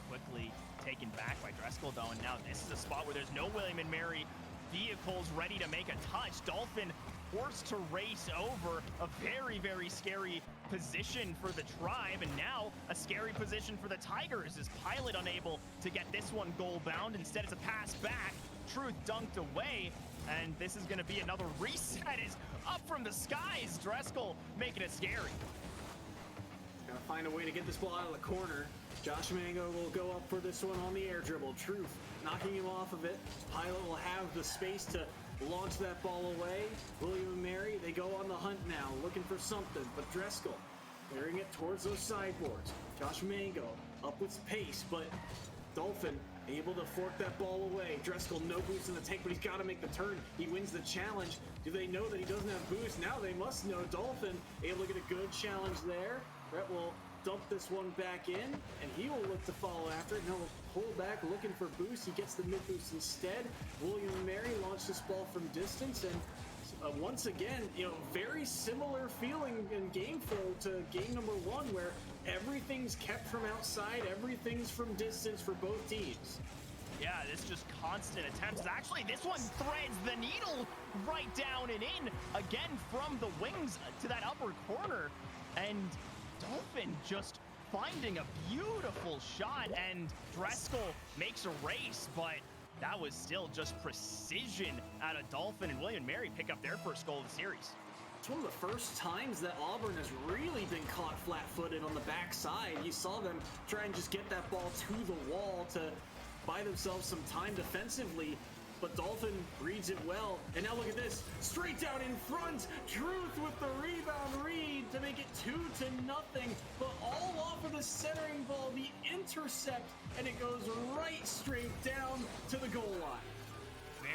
Quickly taken back by Dreskel, though, and now this is a spot where there's no William and Mary vehicles ready to make a touch. Dolphin forced to race over a very, very scary position for the Tribe, and now a scary position for the Tigers as Pilot unable to get this one goal bound. Instead, it's a pass back. Truth dunked away, and this is going to be another reset. Is up from the skies. Dreskel making it scary. Gotta find a way to get this ball out of the corner. Josh Mango will go up for this one on the air dribble. Truth knocking him off of it. Pilot will have the space to launch that ball away. William and Mary, they go on the hunt now, looking for something, but Dreskel carrying it towards those sideboards. Josh Mango up with pace, but Dolphin able to fork that ball away. Dreskel no boost in the tank, but he's got to make the turn. He wins the challenge. Do they know that he doesn't have boost? Now they must know. Dolphin able to get a good challenge there. Brett will dump this one back in, and he will look to follow after it. Now he'll pull back, looking for boost. He gets the mid boost instead. William and Mary launch this ball from distance, and once again, very similar feeling in game flow to game number 1, where everything's kept from outside, everything's from distance for both teams. Yeah, this just constant attempts. Actually, this one threads the needle right down and in, again from the wings to that upper corner, and Dolphin just finding a beautiful shot, and Dreskel makes a race, but that was still just precision out of Dolphin, and William and Mary pick up their first goal of the series. It's one of the first times that Auburn has really been caught flat-footed on the backside. You saw them try and just get that ball to the wall to buy themselves some time defensively, but Dolphin reads it well. And now look at this, straight down in front. Truth with the rebound read to make it 2-0, but all off of the centering ball, the intercept, and it goes right straight down to the goal line.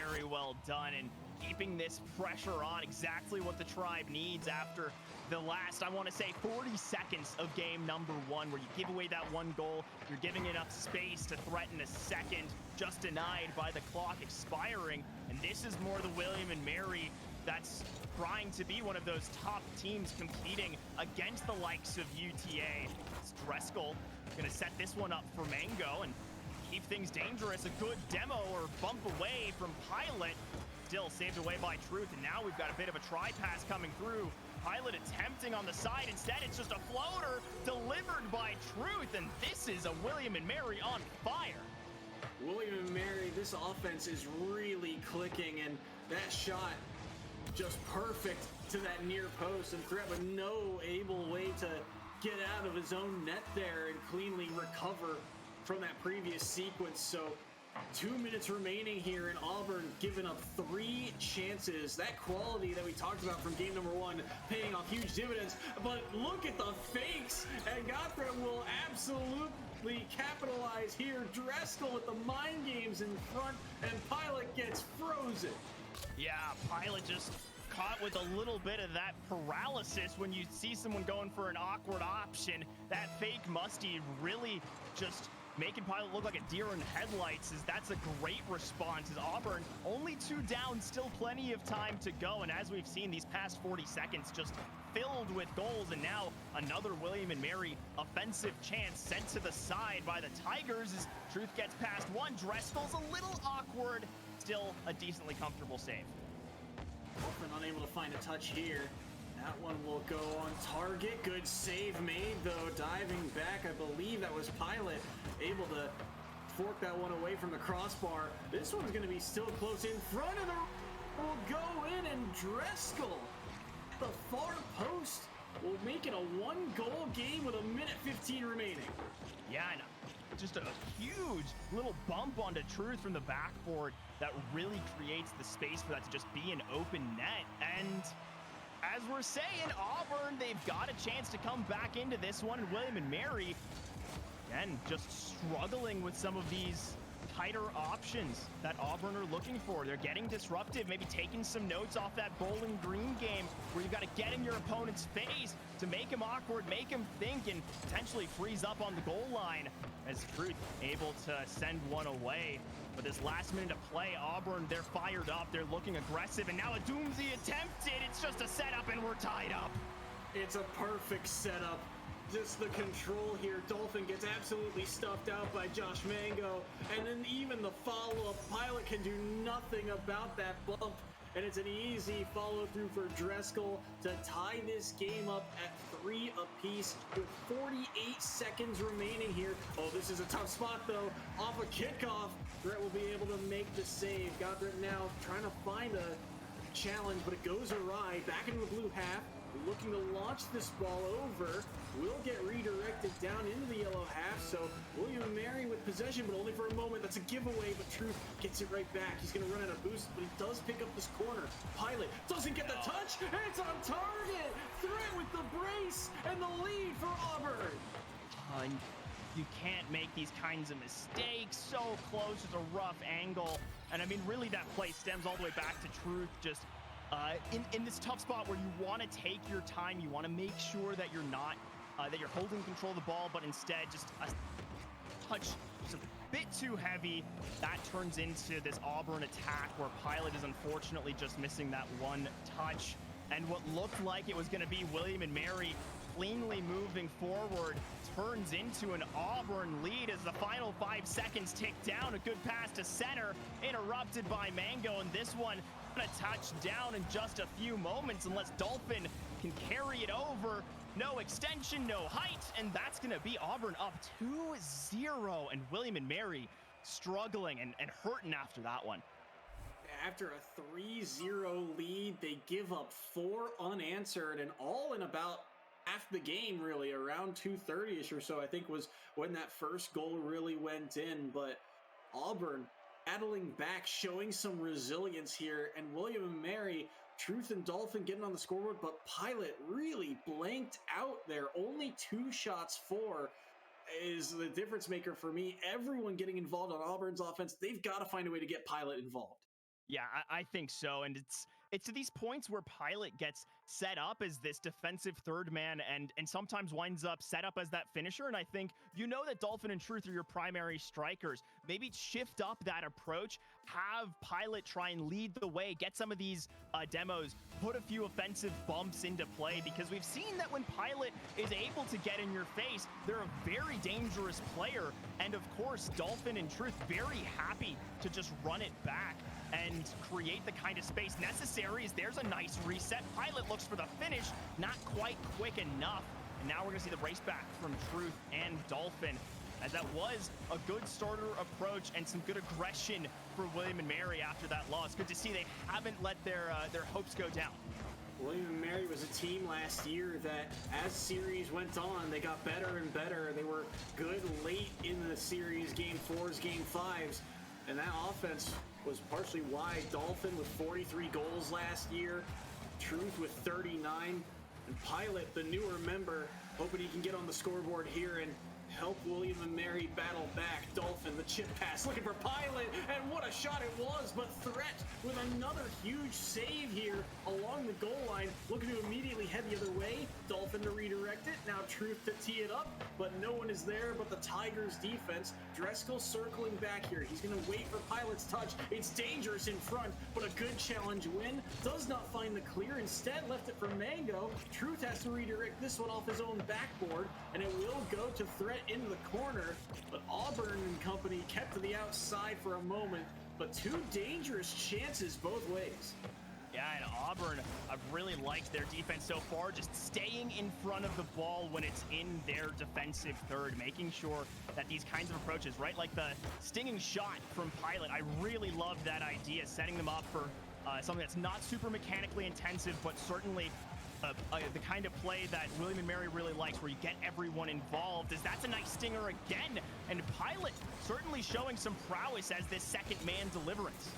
Very well done, and keeping this pressure on, exactly what the Tribe needs after the last, I want to say, 40 seconds of game number 1, where you give away that 1 goal, you're giving enough space to threaten a second, just denied by the clock expiring. And this is more the William and Mary that's trying to be one of those top teams competing against the likes of UTA. It's Dreskel gonna set this one up for Mango and keep things dangerous. A good demo or bump away from Pilot, still saved away by Truth, and now we've got a bit of a try-pass coming through. Pilot attempting on the side, instead it's just a floater delivered by Truth, and this is a William and Mary on fire. William and Mary, this offense is really clicking, and that shot just perfect to that near post, and threat with no able way to get out of his own net there and cleanly recover from that previous sequence. So 2 minutes remaining here, and Auburn giving up 3 chances. That quality that we talked about from game number 1 paying off huge dividends. But look at the fakes, and Gotham will absolutely capitalize here. Dreskel with the mind games in front, and Pilot gets frozen. Yeah, Pilot just caught with a little bit of that paralysis when you see someone going for an awkward option. That fake musty really just making Pilot look like a deer in headlights. That's a great response. As Auburn only 2 down, still plenty of time to go. And as we've seen, these past 40 seconds just filled with goals. And now another William and Mary offensive chance sent to the side by the Tigers as Truth gets past one. Dreskel's a little awkward. Still a decently comfortable save. Dolphin unable to find a touch here. That one will go on target. Good save made, though. Diving back, I believe that was Pilot, able to fork that one away from the crossbar. This one's going to be still close in front of the... will go in, and Dreskel, the far post, will make it a 1-goal game with 1:15 remaining. Yeah, and just a huge little bump onto Truth from the backboard that really creates the space for that to just be an open net. And as we're saying, Auburn, they've got a chance to come back into this one. And William and Mary, again, just struggling with some of these tighter options that Auburn are looking for. They're getting disruptive, maybe taking some notes off that Bowling Green game where you got to get in your opponent's face to make him awkward, make him think, and potentially freeze up on the goal line. As Truth able to send one away. But this last minute of play, Auburn, they're fired up, they're looking aggressive, and now a Doomsy attempted. It's just a setup, and we're tied up. It's a perfect setup. Just the control here. Dolphin gets absolutely stuffed out by Josh Mango, and then even the follow-up, Pilot can do nothing about that bump, and it's an easy follow-through for Dreskel to tie this game up at 3 apiece with 48 seconds remaining here. Oh, this is a tough spot, though. Off a kickoff, Brett will be able to make the save. Goddard now trying to find a challenge, but it goes awry. Back into the blue half, looking to launch this ball over. Will get redirected down into the yellow half, so William and Mary with possession, but only for a moment. That's a giveaway, but Truth gets it right back. He's going to run out of boost, but he does pick up this corner. Pilot doesn't get the touch, and it's on target! Threat with the brace, and the lead for Auburn! You can't make these kinds of mistakes. So close, it's a rough angle. And I mean, really that play stems all the way back to Truth, just in this tough spot where you want to take your time, you want to make sure that you're not that you're holding control of the ball, but instead just a touch just a bit too heavy. That turns into this Auburn attack where Pilot is unfortunately just missing that one touch, and what looked like it was going to be William and Mary cleanly moving forward turns into an Auburn lead as the final 5 seconds tick down. A good pass to center, interrupted by Mango, and this one a touchdown in just a few moments unless Dolphin can carry it over. No extension, no height, and that's going to be Auburn up 2-0, and William and Mary struggling and hurting after that one. After a 3-0 lead, they give up 4 unanswered, and all in about half the game, really, around 2:30ish or so, I think was when that first goal really went in. But Auburn battling back, showing some resilience here, and William and Mary, Truth and Dolphin getting on the scoreboard, but Pilot really blanked out there. Only 2 shots for is the difference maker for me. Everyone getting involved on Auburn's offense. They've got to find a way to get Pilot involved. Yeah, I think so. And it's to these points where Pilot gets set up as this defensive third man and sometimes winds up set up as that finisher. And I think that Dolphin and Truth are your primary strikers. Maybe shift up that approach, have Pilot try and lead the way, get some of these demos, put a few offensive bumps into play, because we've seen that when Pilot is able to get in your face, they're a very dangerous player. And of course, Dolphin and Truth very happy to just run it back and create the kind of space necessary. As there's a nice reset. Pilot looks for the finish, not quite quick enough. And now we're gonna see the race back from Truth and Dolphin, as that was a good starter approach and some good aggression for William and Mary after that loss. Good to see they haven't let their hopes go down. William and Mary was a team last year that, as series went on, they got better and better. They were good late in the series, game 4s, game 5s, and that offense was partially why Dolphin with 43 goals last year, Truth with 39, and Pilot, the newer member, hoping he can get on the scoreboard here and help William and Mary battle back. Dolphin, the chip pass, looking for Pilot, and what a shot it was, but Threat with another huge save here along the goal line, looking to immediately head the other way. Dolphin to redirect it, now Truth to tee it up, but no one is there but the Tigers defense. Dreskel circling back here. He's going to wait for Pilot's touch. It's dangerous in front, but a good challenge win. Does not find the clear, instead left it for Mango. Truth has to redirect this one off his own backboard, and it will go to Threat into the corner, but Auburn and company kept to the outside for a moment, but 2 dangerous chances both ways. Yeah, and Auburn, I've really liked their defense so far, just staying in front of the ball when it's in their defensive third, making sure that these kinds of approaches, right, like the stinging shot from Pilot, I really love that idea, setting them up for something that's not super mechanically intensive, but certainly the kind of play that William and Mary really likes, where you get everyone involved, as that's a nice stinger again, and Pilot certainly showing some prowess as this second man deliverance.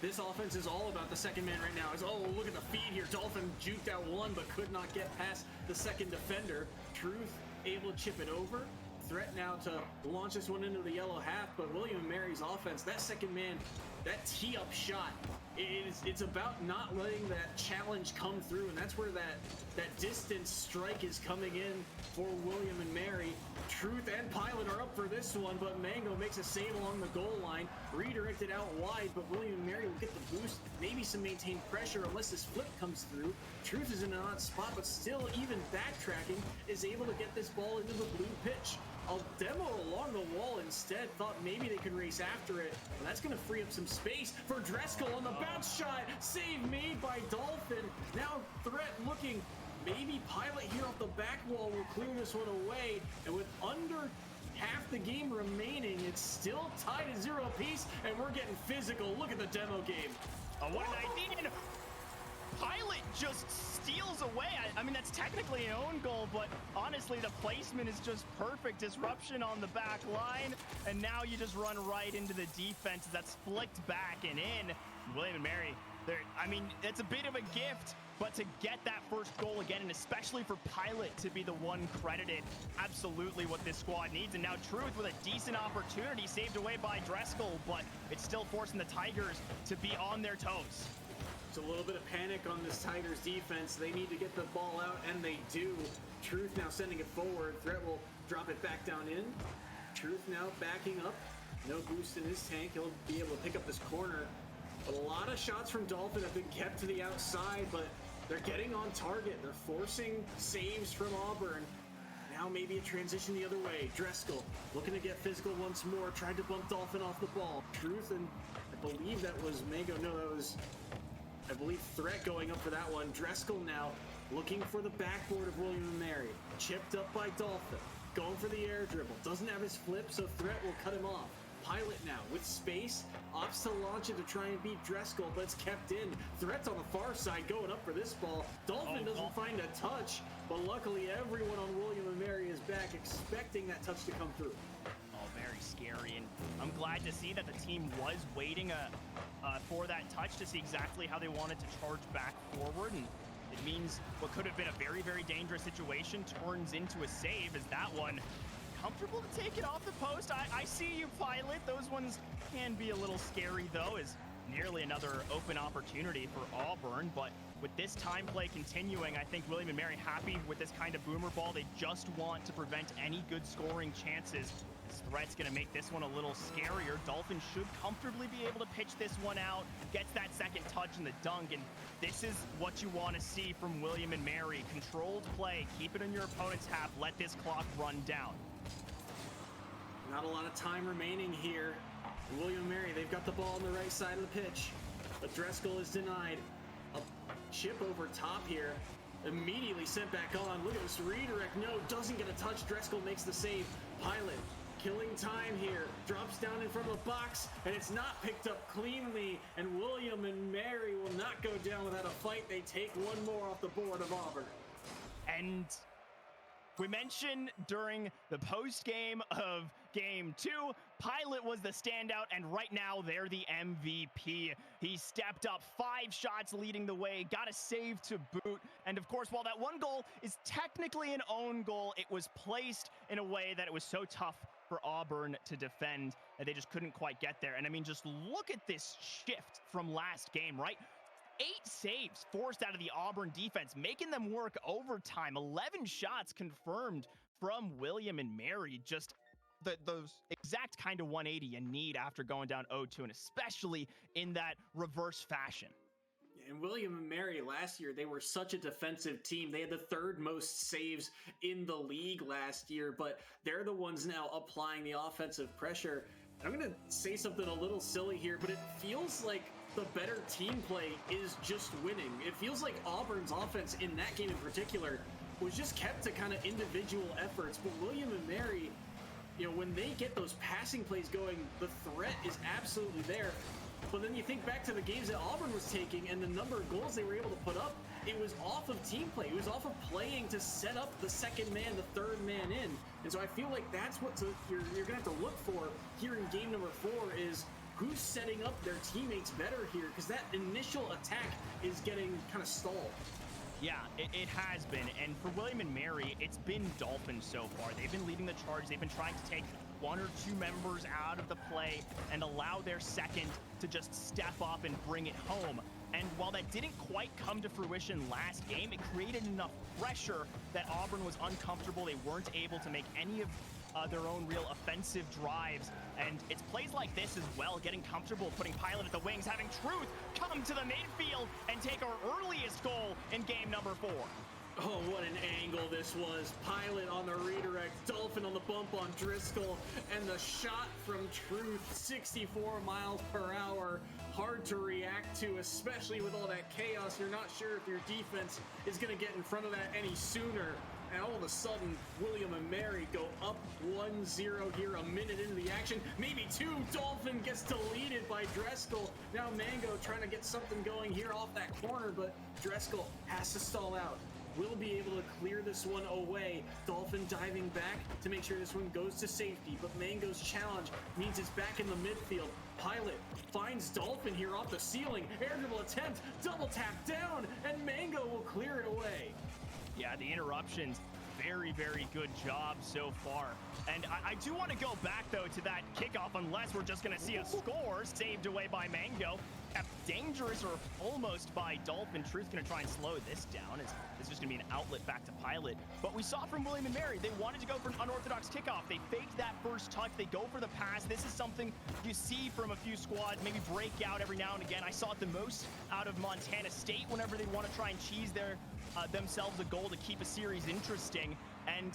This offense is all about the second man right now. Oh, look at the feed here. Dolphin juked out one, but could not get past the second defender. Truth able to chip it over. Threat now to launch this one into the yellow half, but William and Mary's offense, that second man, that tee-up shot, it's about not letting that challenge come through, and that's where that distance strike is coming in for William and Mary. Truth and Pilot are up for this one, but Mango makes a save along the goal line, redirected out wide, but William and Mary will get the boost, maybe some maintained pressure unless this flip comes through. Truth is in an odd spot, but still, even backtracking, is able to get this ball into the blue pitch. A demo along the wall instead, thought maybe they could race after it, and that's going to free up some space for Dreskel on the bounce shot. Save made by Dolphin. Now Threat looking, maybe Pilot here off the back wall will clear this one away, and with under half the game remaining, it's still tied at 0 apiece, and we're getting physical. Look at the demo game. What an idea! Pilot just steals away. I mean, that's technically an own goal, but honestly, the placement is just perfect. Disruption on the back line, and now you just run right into the defense. That's flicked back and in. William and Mary, I mean, it's a bit of a gift, but to get that first goal again, and especially for Pilot to be the one credited, absolutely what this squad needs. And now Truth with a decent opportunity saved away by Dreskel, but it's still forcing the Tigers to be on their toes. It's a little bit of panic on this Tigers defense. They need to get the ball out, and they do. Truth now sending it forward. Threat will drop it back down in. Truth now backing up. No boost in his tank. He'll be able to pick up this corner. A lot of shots from Dolphin have been kept to the outside, but they're getting on target. They're forcing saves from Auburn. Now maybe a transition the other way. Dreskel looking to get physical once more. Tried to bump Dolphin off the ball. Truth, and I believe that was Mango. No, that was, I believe, Threat going up for that one. Dreskel now looking for the backboard of William and Mary. Chipped up by Dolphin. Going for the air dribble. Doesn't have his flip, so Threat will cut him off. Pilot now with space, opts to launch it to try and beat Dreskel, but it's kept in. Threat's on the far side going up for this ball. Dolphin doesn't find a touch, but luckily everyone on William and Mary is back, expecting that touch to come through. Oh, Mary scary. And I'm glad to see that the team was waiting for that touch to see exactly how they wanted to charge back forward. And it means what could have been a very, very dangerous situation turns into a save, as that one comfortable to take it off the post. I see you, Pilot. Those ones can be a little scary, though, as nearly another open opportunity for Auburn. But with this time play continuing, I think William and Mary happy with this kind of boomer ball. They just want to prevent any good scoring chances. This threat's going to make this one a little scarier. Dolphin should comfortably be able to pitch this one out, gets that second touch in the dunk, and this is what you want to see from William and Mary. Controlled play, keep it in your opponent's half, let this clock run down. Not a lot of time remaining here. William & Mary, they've got the ball on the right side of the pitch, but Driscoll is denied. A chip over top here, immediately sent back on. Look at this redirect. No, doesn't get a touch. Driscoll makes the save. Pilot killing time here, drops down in front of the box, and it's not picked up cleanly, and William and Mary will not go down without a fight. They take one more off the board of Auburn. And we mentioned during the post game of Game 2, Pilot was the standout, and right now they're the MVP. He stepped up 5 shots leading the way, got a save to boot, and of course, while that one goal is technically an own goal, it was placed in a way that it was so tough for Auburn to defend that they just couldn't quite get there. And I mean, just look at this shift from last game, right? 8 saves forced out of the Auburn defense, making them work overtime. 11 shots confirmed from William and Mary. Just those exact kind of 180 you need after going down 0-2, and especially in that reverse fashion. And William and Mary last year, they were such a defensive team. They had the 3rd most saves in the league last year, but they're the ones now applying the offensive pressure. I'm going to say something a little silly here, but it feels like the better team play is just winning. It feels like Auburn's offense in that game in particular was just kept to kind of individual efforts, but William and Mary, you know, when they get those passing plays going, the threat is absolutely there. But then you think back to the games that Auburn was taking and the number of goals they were able to put up, it was off of team play. It was off of playing to set up the second man, the third man in. And so I feel like that's what you're going to have to look for here in game number 4 is who's setting up their teammates better here, because that initial attack is getting kind of stalled. Yeah, it has been. And for William and Mary, it's been Dolphin so far. They've been leading the charge. They've been trying to take 1 or 2 members out of the play and allow their second to just step up and bring it home. And while that didn't quite come to fruition last game, it created enough pressure that Auburn was uncomfortable. They weren't able to make any of their own real offensive drives. And it's plays like this as well, getting comfortable, putting Pilot at the wings, having Truth come to the midfield and take our earliest goal in game number 4. Oh, what an angle this was. Pilot on the redirect, Dolphin on the bump on Driscoll, and the shot from Truth, 64 miles per hour. Hard to react to, especially with all that chaos. You're not sure if your defense is going to get in front of that any sooner. And all of a sudden, William and Mary go up 1-0 here, a minute into the action. Maybe 2. Dolphin gets deleted by Driscoll. Now Mango trying to get something going here off that corner, but Driscoll has to stall out. Will be able to clear this one away. Dolphin diving back to make sure this one goes to safety, but Mango's challenge means it's back in the midfield. Pilot finds Dolphin here off the ceiling. Air dribble attempt, double tap down, and Mango will clear it away. Yeah, the interruptions, very, very good job so far. And I do want to go back, though, to that kickoff, unless we're just going to see a score saved away by Mango. Kept dangerous or almost by Dolphin. Truth's going to try and slow this down. It's just going to be an outlet back to Pilot. But we saw from William and Mary, they wanted to go for an unorthodox kickoff. They faked that first touch. They go for the pass. This is something you see from a few squads, maybe break out every now and again. I saw it the most out of Montana State whenever they want to try and cheese themselves a goal to keep a series interesting. And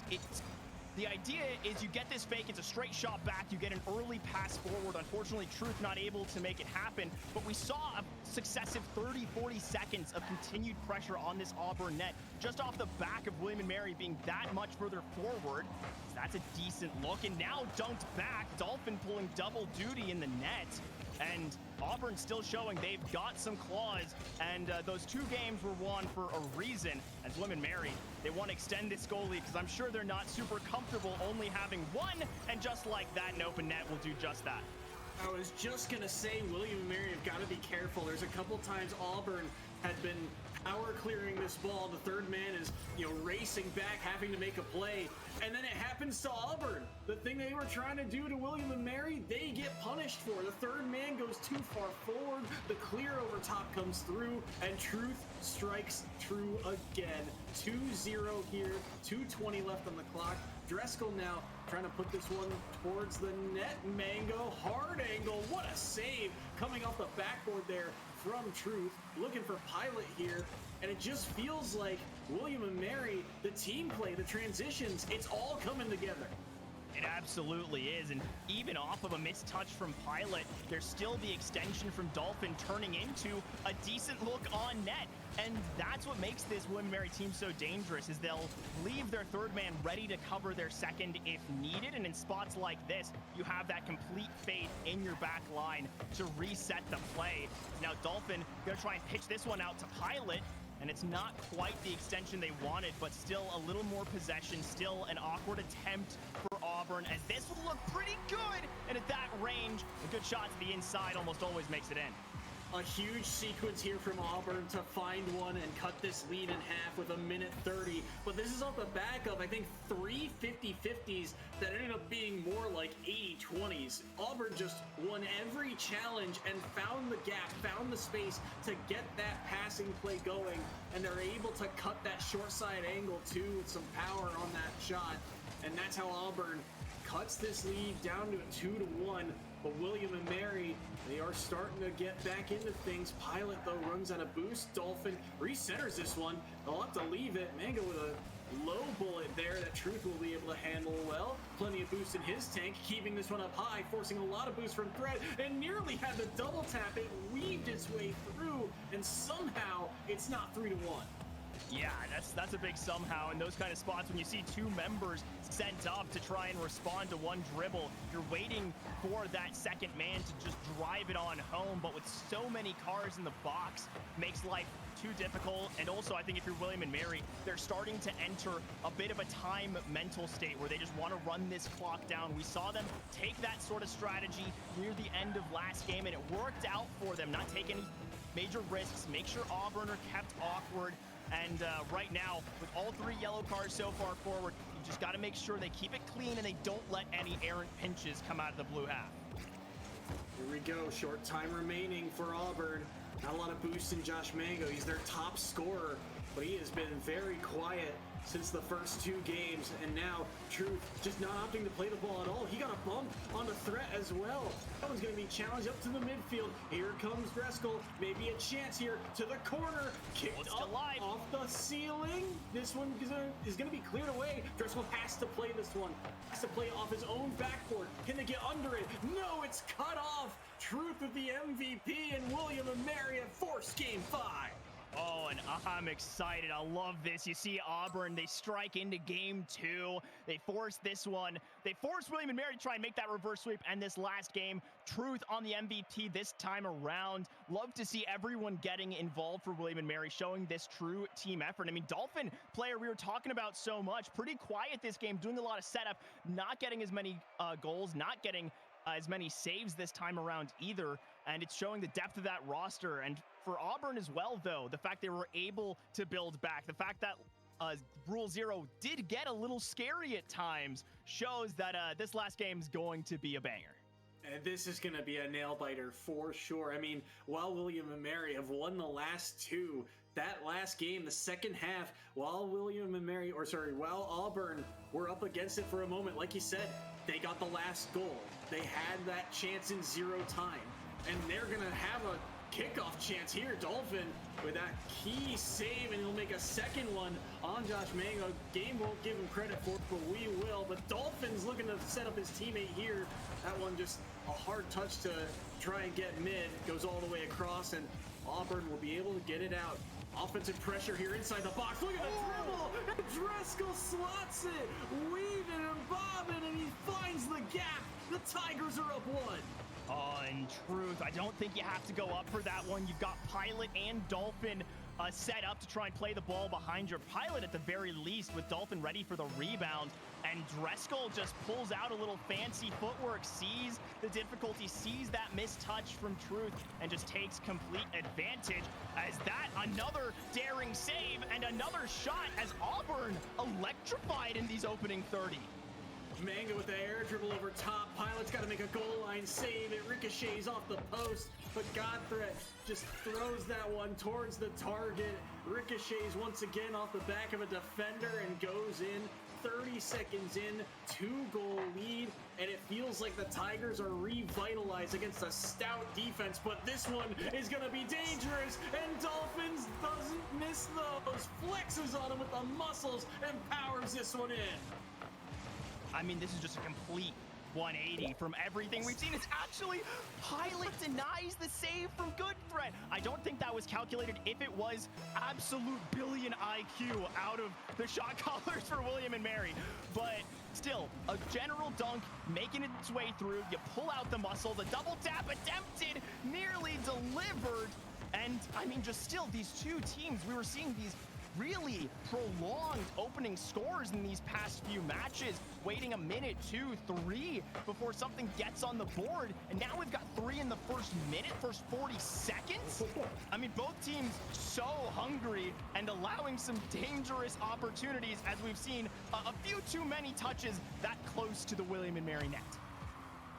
the idea is you get this fake, it's a straight shot back, you get an early pass forward. Unfortunately, Truth not able to make it happen, but we saw a successive 30-40 seconds of continued pressure on this Auburn net, just off the back of William and Mary being that much further forward. So that's a decent look, and now dunked back, Dolphin pulling double duty in the net. And Auburn's still showing they've got some claws, and those 2 games were won for a reason. As William & Mary, they want to extend this goal lead because I'm sure they're not super comfortable only having 1, and just like that, an open net will do just that. I was just going to say, William & Mary have got to be careful. There's a couple times Auburn had been power clearing this ball. The third man is, racing back, having to make a play. And then it happens to Auburn. The thing they were trying to do to William & Mary, they get punished for. The third man goes too far forward. The clear over top comes through, and Truth strikes true again. 2-0 here, 2:20 left on the clock. Dreskel now trying to put this one towards the net. Mango, hard angle. What a save coming off the backboard there from Truth. Looking for Pilot here. And it just feels like William & Mary, the team play, the transitions, it's all coming together. It absolutely is, and even off of a missed touch from Pilot, there's still the extension from Dolphin turning into a decent look on net. And that's what makes this William & Mary team so dangerous, is they'll leave their third man ready to cover their second if needed. And in spots like this, you have that complete fade in your back line to reset the play. Now Dolphin gonna try and pitch this one out to Pilot, and it's not quite the extension they wanted, but still a little more possession, still an awkward attempt for Auburn, as this will look pretty good. And at that range, a good shot to the inside almost always makes it in. A huge sequence here from Auburn to find one and cut this lead in half with 1:30. But this is off the back of, I think, 3 50-50s that ended up being more like 80-20s. Auburn just won every challenge and found the gap, found the space to get that passing play going. And they're able to cut that short side angle too with some power on that shot. And that's how Auburn cuts this lead down to a 2-1. But William & Mary, they are starting to get back into things. Pilot, though, runs out of boost. Dolphin recenters this one. They'll have to leave it. Mango with a low bullet there that Truth will be able to handle well. Plenty of boost in his tank, keeping this one up high, forcing a lot of boost from Thread, and nearly had the double tap. It weaved its way through, and somehow it's not 3-1. Yeah, that's a big somehow. In those kind of spots, when you see 2 members sent up to try and respond to one dribble, you're waiting for that second man to just drive it on home. But with so many cars in the box, makes life too difficult. And also, I think if you're William & Mary, they're starting to enter a bit of a time mental state where they just want to run this clock down. We saw them take that sort of strategy near the end of last game, and it worked out for them. Not take any major risks, make sure Auburn are kept awkward. And right now, with all 3 yellow cards so far forward, you just got to make sure they keep it clean and they don't let any errant pinches come out of the blue half. Here we go. Short time remaining for Auburn. Not a lot of boost in Josh Mango. He's their top scorer, but he has been very quiet since the first 2 games, and now Truth just not opting to play the ball at all. He got a bump on the threat as well. That one's going to be challenged up to the midfield. Here comes Dreskel. Maybe a chance here to the corner. Kicked up off the ceiling. This one is going to be cleared away. Dreskel has to play this one. Has to play off his own backboard. Can they get under it? No, it's cut off. Truth with the MVP, and William & Mary have forced Game 5. Oh, and I'm excited. I love this. You see Auburn, they strike into Game 2. They force this one. They force William & Mary to try and make that reverse sweep. And this last game, Truth on the MVP this time around. Love to see everyone getting involved for William & Mary, showing this true team effort. I mean, Dolphin player we were talking about so much. Pretty quiet this game, doing a lot of setup, not getting as many goals, not getting as many saves this time around either. And it's showing the depth of that roster. And for Auburn as well, though, the fact they were able to build back, the fact that Rule 0 did get a little scary at times, shows that this last game is going to be a banger. And this is going to be a nail-biter for sure. I mean, while William & Mary have won the last 2, that last game, the second half, while Auburn were up against it for a moment, like you said, they got the last goal. They had that chance in 0 time. And they're going to have a kickoff chance here. Dolphin with that key save, and he'll make a second one on Josh Mango. Game won't give him credit for it, but we will. But Dolphin's looking to set up his teammate here. That one just a hard touch to try and get mid. Goes all the way across, and Auburn will be able to get it out. Offensive pressure here inside the box. Look at the dribble! And Dreskel slots it! Weaving and bobbing, and he finds the gap. The Tigers are up 1. In truth, I don't think you have to go up for that one. You've got Pilot and Dolphin set up to try and play the ball behind your Pilot at the very least, with Dolphin ready for the rebound. And Dreskel just pulls out a little fancy footwork, sees the difficulty, sees that missed touch from Truth, and just takes complete advantage. As that, another daring save and another shot as Auburn electrified in these opening 30. Mango with the air dribble over top. Pilot's got to make a goal line save. It ricochets off the post, but Godthreat just throws that one towards the target. Ricochets once again off the back of a defender and goes in. 30 seconds in, 2-goal lead, and it feels like the Tigers are revitalized against a stout defense, but this one is going to be dangerous, and Dolphins doesn't miss those. Flexes on him with the muscles and powers this one in. I mean, this is just a complete 180 from everything we've seen. It's actually Pilot denies the save from Godthreat. I don't think that was calculated. If it was, absolute billion IQ out of the shot callers for William and Mary. But still, a general dunk making its way through. You pull out the muscle. The double tap attempted, nearly delivered. And I mean, just still, these two teams, we were seeing these really prolonged opening scores in these past few matches, waiting a minute, 2, 3 before something gets on the board. And now we've got 3 in the first minute, first 40 seconds. I mean, both teams so hungry and allowing some dangerous opportunities, as we've seen a few too many touches that close to the William and Mary net.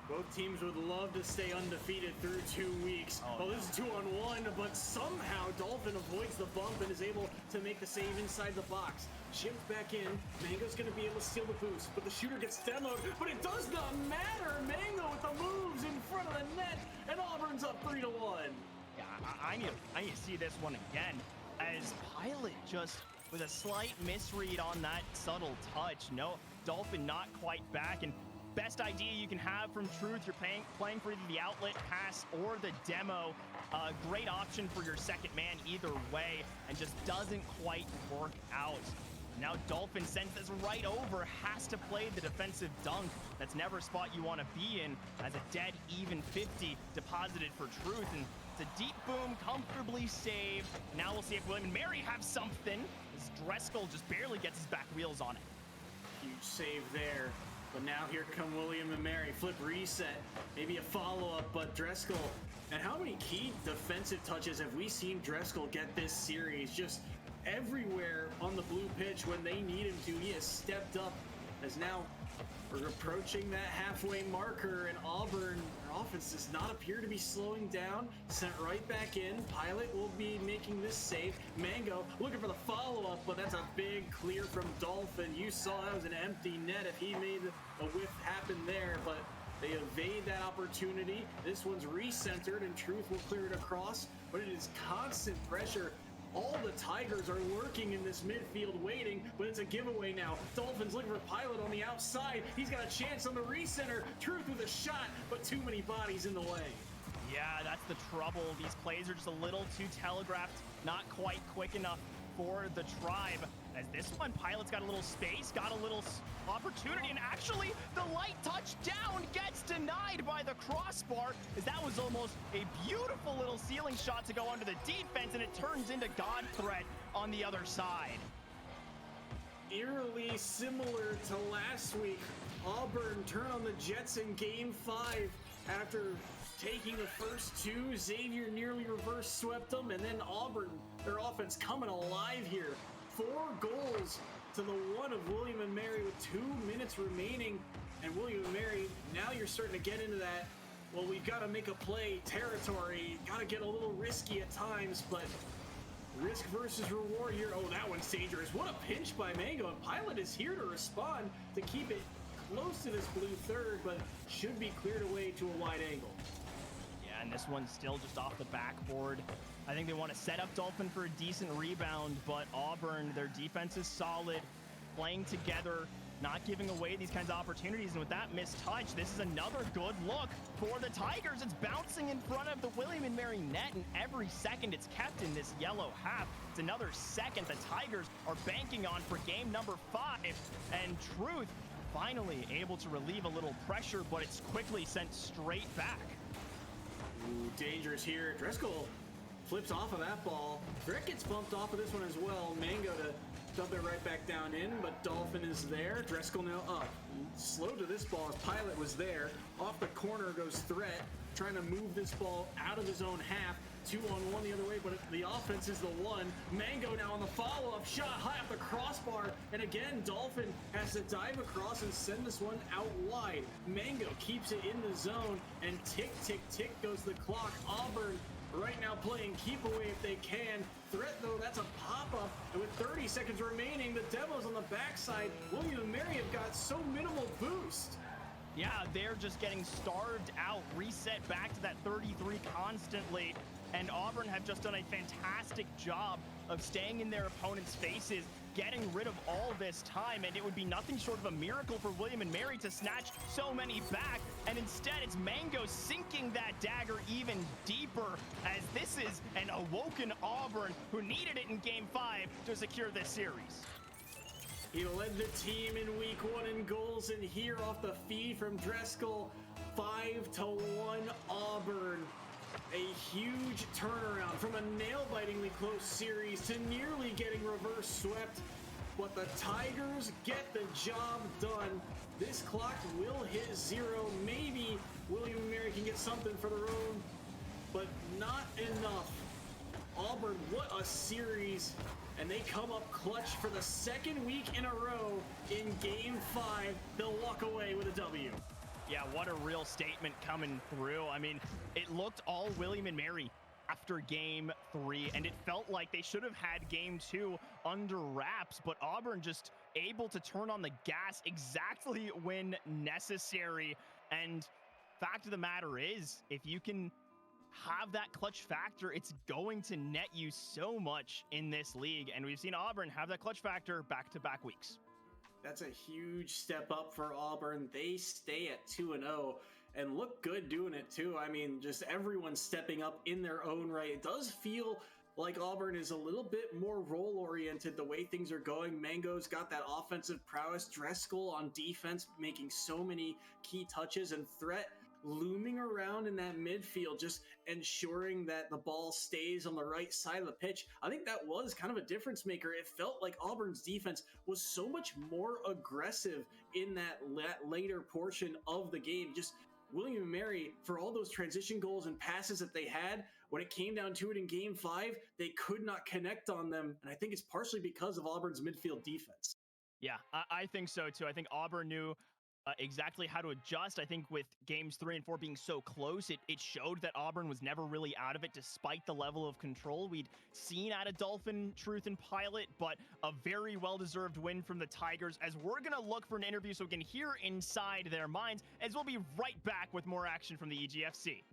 Both teams would love to stay undefeated through 2 weeks. Oh, this is 2-on-1, but somehow Dolphin avoids the bump and is able to make the save inside the box. Chipped back in. Mango's going to be able to steal the boost, but the shooter gets demoed. But it does not matter. Mango with the moves in front of the net, and Auburn's up 3-1. Yeah, I need to see this one again, as Pilot just with a slight misread on that subtle touch. No, Dolphin not quite back, and best idea you can have from Truth, you're playing for either the outlet pass or the demo. Great option for your second man either way, and just doesn't quite work out. Now Dolphin sends this right over, has to play the defensive dunk. That's never a spot you want to be in, as a dead even 50 deposited for Truth, and it's a deep boom, comfortably saved. Now we'll see if William and Mary have something, as Dreskel just barely gets his back wheels on it. Huge save there. But now here come William and Mary. Flip reset. Maybe a follow-up, but Dreskel. And how many key defensive touches have we seen Dreskel get this series? Just everywhere on the blue pitch when they need him to. He has stepped up, as now we're approaching that halfway marker, and Auburn, their offense does not appear to be slowing down. Sent right back in. Pilot will be making this save. Mango looking for the follow-up, but that's a big clear from Dolphin. You saw that was an empty net if he made a whiff happen there, but they evade that opportunity. This one's recentered, and Truth will clear it across, but it is constant pressure. All the Tigers are lurking in this midfield waiting, but it's a giveaway now. Dolphins looking for Pilot on the outside. He's got a chance on the recenter. Truth with a shot, but too many bodies in the way. Yeah, that's the trouble. These plays are just a little too telegraphed, not quite quick enough for the Tribe. As this one, Pilot's got a little space, got a little opportunity, and actually the light touch down gets denied by the crossbar, as that was almost a beautiful little ceiling shot to go under the defense, and it turns into Godthreat on the other side. Eerily similar to last week, Auburn turn on the Jets in Game 5 after taking the first 2. Xavier nearly reverse swept them, and then Auburn, their offense coming alive here. 4 goals to the 1 of William and Mary with 2 minutes remaining. And William and Mary, now you're starting to get into that, well, we've got to make a play territory. Got to get a little risky at times, but risk versus reward here. Oh, that one's dangerous. What a pinch by Mango. And Pilot is here to respond to keep it close to this blue third, but should be cleared away to a wide angle. Yeah, and this one's still just off the backboard. I think they want to set up Dolphin for a decent rebound, but Auburn, their defense is solid, playing together, not giving away these kinds of opportunities. And with that missed touch, this is another good look for the Tigers. It's bouncing in front of the William and Mary net, and every second it's kept in this yellow half. It's another second the Tigers are banking on for game number 5. And Truth finally able to relieve a little pressure, but it's quickly sent straight back. Ooh, dangerous here. Driscoll flips off of that ball. Brick gets bumped off of this one as well. Mango to dump it right back down in, but Dolphin is there. Driscoll now up. Slow to this ball as Pilot was there. Off the corner goes Threat, trying to move this ball out of his own half. 2-on-1 the other way, but the offense is the one. Mango now on the follow-up shot, high off the crossbar, and again, Dolphin has to dive across and send this one out wide. Mango keeps it in the zone, and tick, tick, tick goes the clock. Auburn right now playing keep away if they can. Threat, though, that's a pop-up, and with 30 seconds remaining, the Devils on the backside, William and Mary have got so minimal boost. Yeah, they're just getting starved out, reset back to that 33 constantly. And Auburn have just done a fantastic job of staying in their opponent's faces, getting rid of all this time, and it would be nothing short of a miracle for William and Mary to snatch so many back, and instead it's Mango sinking that dagger even deeper, as this is an awoken Auburn who needed it in Game 5 to secure this series. He led the team in week 1 in goals, and here off the feed from Driscoll, 5-1 Auburn. A huge turnaround from a nail-bitingly close series to nearly getting reverse swept. But the Tigers get the job done. This clock will hit 0. Maybe William and Mary can get something for their own, but not enough. Auburn, what a series. And they come up clutch for the second week in a row in Game 5. They'll walk away with a W. Yeah, what a real statement coming through. I mean, it looked all William and Mary after Game 3, and it felt like they should have had Game 2 under wraps, but Auburn just able to turn on the gas exactly when necessary. And fact of the matter is, if you can have that clutch factor, it's going to net you so much in this league, and we've seen Auburn have that clutch factor back-to-back weeks. That's a huge step up for Auburn. They stay at 2-0 and look good doing it too. I mean, just everyone stepping up in their own right. It does feel like Auburn is a little bit more role-oriented the way things are going. Mango's got that offensive prowess. Driscoll on defense making so many key touches, and Threat looming around in that midfield, just ensuring that the ball stays on the right side of the pitch. I think that was kind of a difference maker. It felt like Auburn's defense was so much more aggressive in that later portion of the game. Just William and Mary, for all those transition goals and passes that they had, when it came down to it in Game 5, they could not connect on them. And I think it's partially because of Auburn's midfield defense. Yeah, I think so too. I think Auburn knew exactly how to adjust. I think with games 3 and 4 being so close, it showed that Auburn was never really out of it despite the level of control we'd seen out of Dolphin, Truth, and Pilot, but a very well-deserved win from the Tigers, as we're going to look for an interview so we can hear inside their minds, as we'll be right back with more action from the EGFC.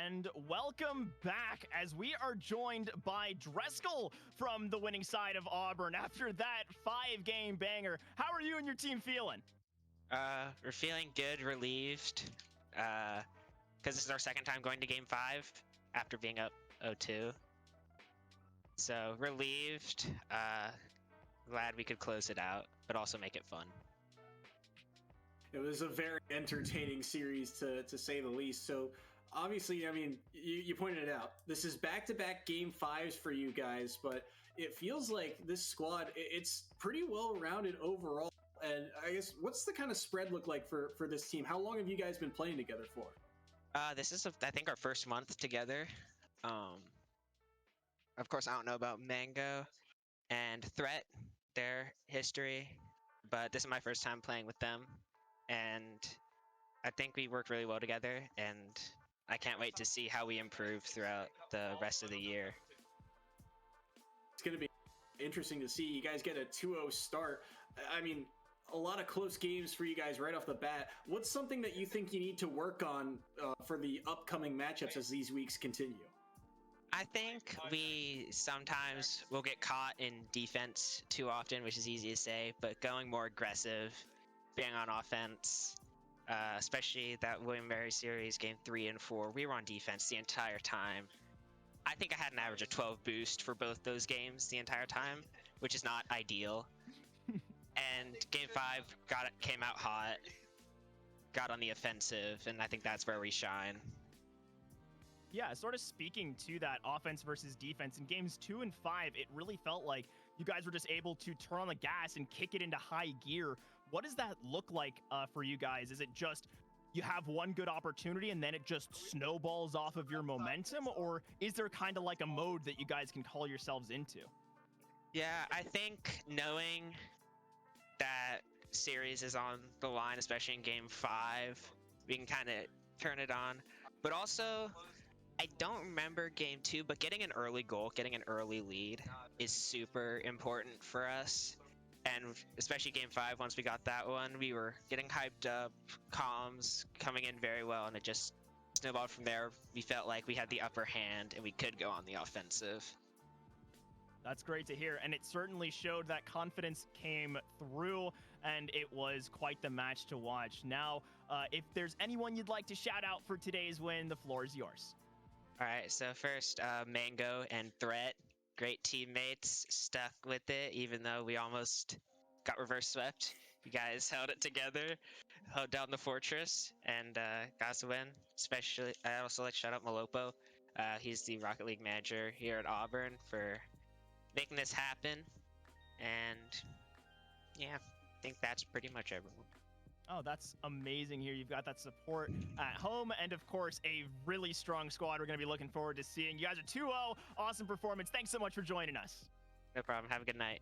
and welcome back as we are joined by Dreskel from the winning side of Auburn after that 5-game banger. How are you and your team feeling? We're feeling good, relieved, because this is our second time going to Game 5 after being up 0-2. So relieved, glad we could close it out, but also make it fun. It was a very entertaining series, to say the least. So, obviously, I mean, you pointed it out. This is back-to-back Game 5s for you guys, but it feels like this squad, it's pretty well-rounded overall. And I guess, what's the kind of spread look like for this team? How long have you guys been playing together for? This is, I think, our first month together. Of course, I don't know about Mango and Threat, their history, but this is my first time playing with them. And I think we work really well together, and I can't wait to see how we improve throughout the rest of the year. It's going to be interesting to see. You guys get a 2-0 start. I mean, a lot of close games for you guys right off the bat. What's something that you think you need to work on for the upcoming matchups as these weeks continue? I think we sometimes will get caught in defense too often, which is easy to say, but going more aggressive, being on offense, especially that William Mary series, game 3 and 4, we were on defense the entire time. I think I had an average of 12 boost for both those games the entire time, which is not ideal. And game 5 came out hot, got on the offensive, and I think that's where we shine. Yeah, sort of speaking to that offense versus defense, in games 2 and 5, it really felt like you guys were just able to turn on the gas and kick it into high gear. What does that look like for you guys? Is it just you have one good opportunity and then it just snowballs off of your momentum? Or is there kind of like a mode that you guys can call yourselves into? Yeah, I think knowing that series is on the line, especially in game 5, we can kind of turn it on. But also, I don't remember game 2, but getting an early goal, getting an early lead is super important for us. And especially game 5, once we got that one, we were getting hyped up, comms coming in very well, and it just snowballed from there. We felt like we had the upper hand and we could go on the offensive. That's great to hear, and it certainly showed that confidence came through, and it was quite the match to watch. Now, if there's anyone you'd like to shout out for today's win, the floor is yours. All right, so first, Mango and Threat, great teammates, stuck with it, even though we almost got reverse swept. You guys held it together, held down the fortress, and got us a win. Especially, I also like to shout out Malopo. He's the Rocket League manager here at Auburn for making this happen. And yeah, I think that's pretty much everyone. Oh, that's amazing here. You've got that support at home and, of course, a really strong squad we're going to be looking forward to seeing. You guys are 2-0. Awesome performance. Thanks so much for joining us. No problem. Have a good night.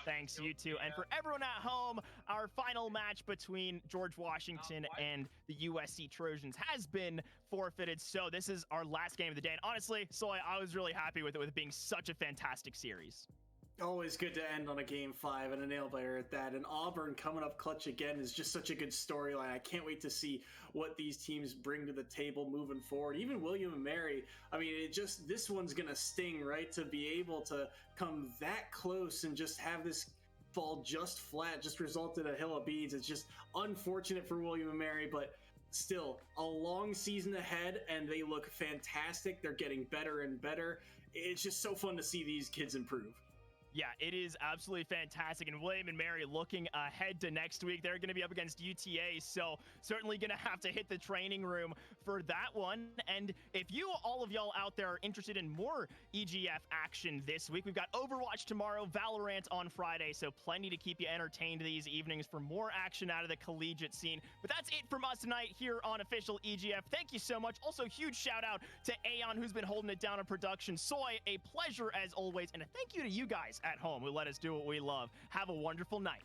Thanks, you too. And for everyone at home, our final match between George Washington and the USC Trojans has been forfeited. So this is our last game of the day. And honestly, Soy, I was really happy with it being such a fantastic series. Always good to end on a game 5 and a nail biter at that. And Auburn coming up clutch again is just such a good storyline. I can't wait to see what these teams bring to the table moving forward. Even William and Mary, I mean, this one's going to sting, right? To be able to come that close and just have this fall just flat, just result in a hill of beans. It's just unfortunate for William and Mary, but still a long season ahead, and they look fantastic. They're getting better and better. It's just so fun to see these kids improve. Yeah, it is absolutely fantastic. And William and Mary looking ahead to next week. They're going to be up against UTA, so certainly going to have to hit the training room for that one. And if you, all of y'all out there, are interested in more EGF action this week, we've got Overwatch tomorrow, Valorant on Friday, so plenty to keep you entertained these evenings for more action out of the collegiate scene. But that's it from us tonight here on Official EGF. Thank you so much. Also, huge shout out to Aeon, who's been holding it down in production. Soy, a pleasure as always. And a thank you to you guys at home who let us do what we love. Have a wonderful night.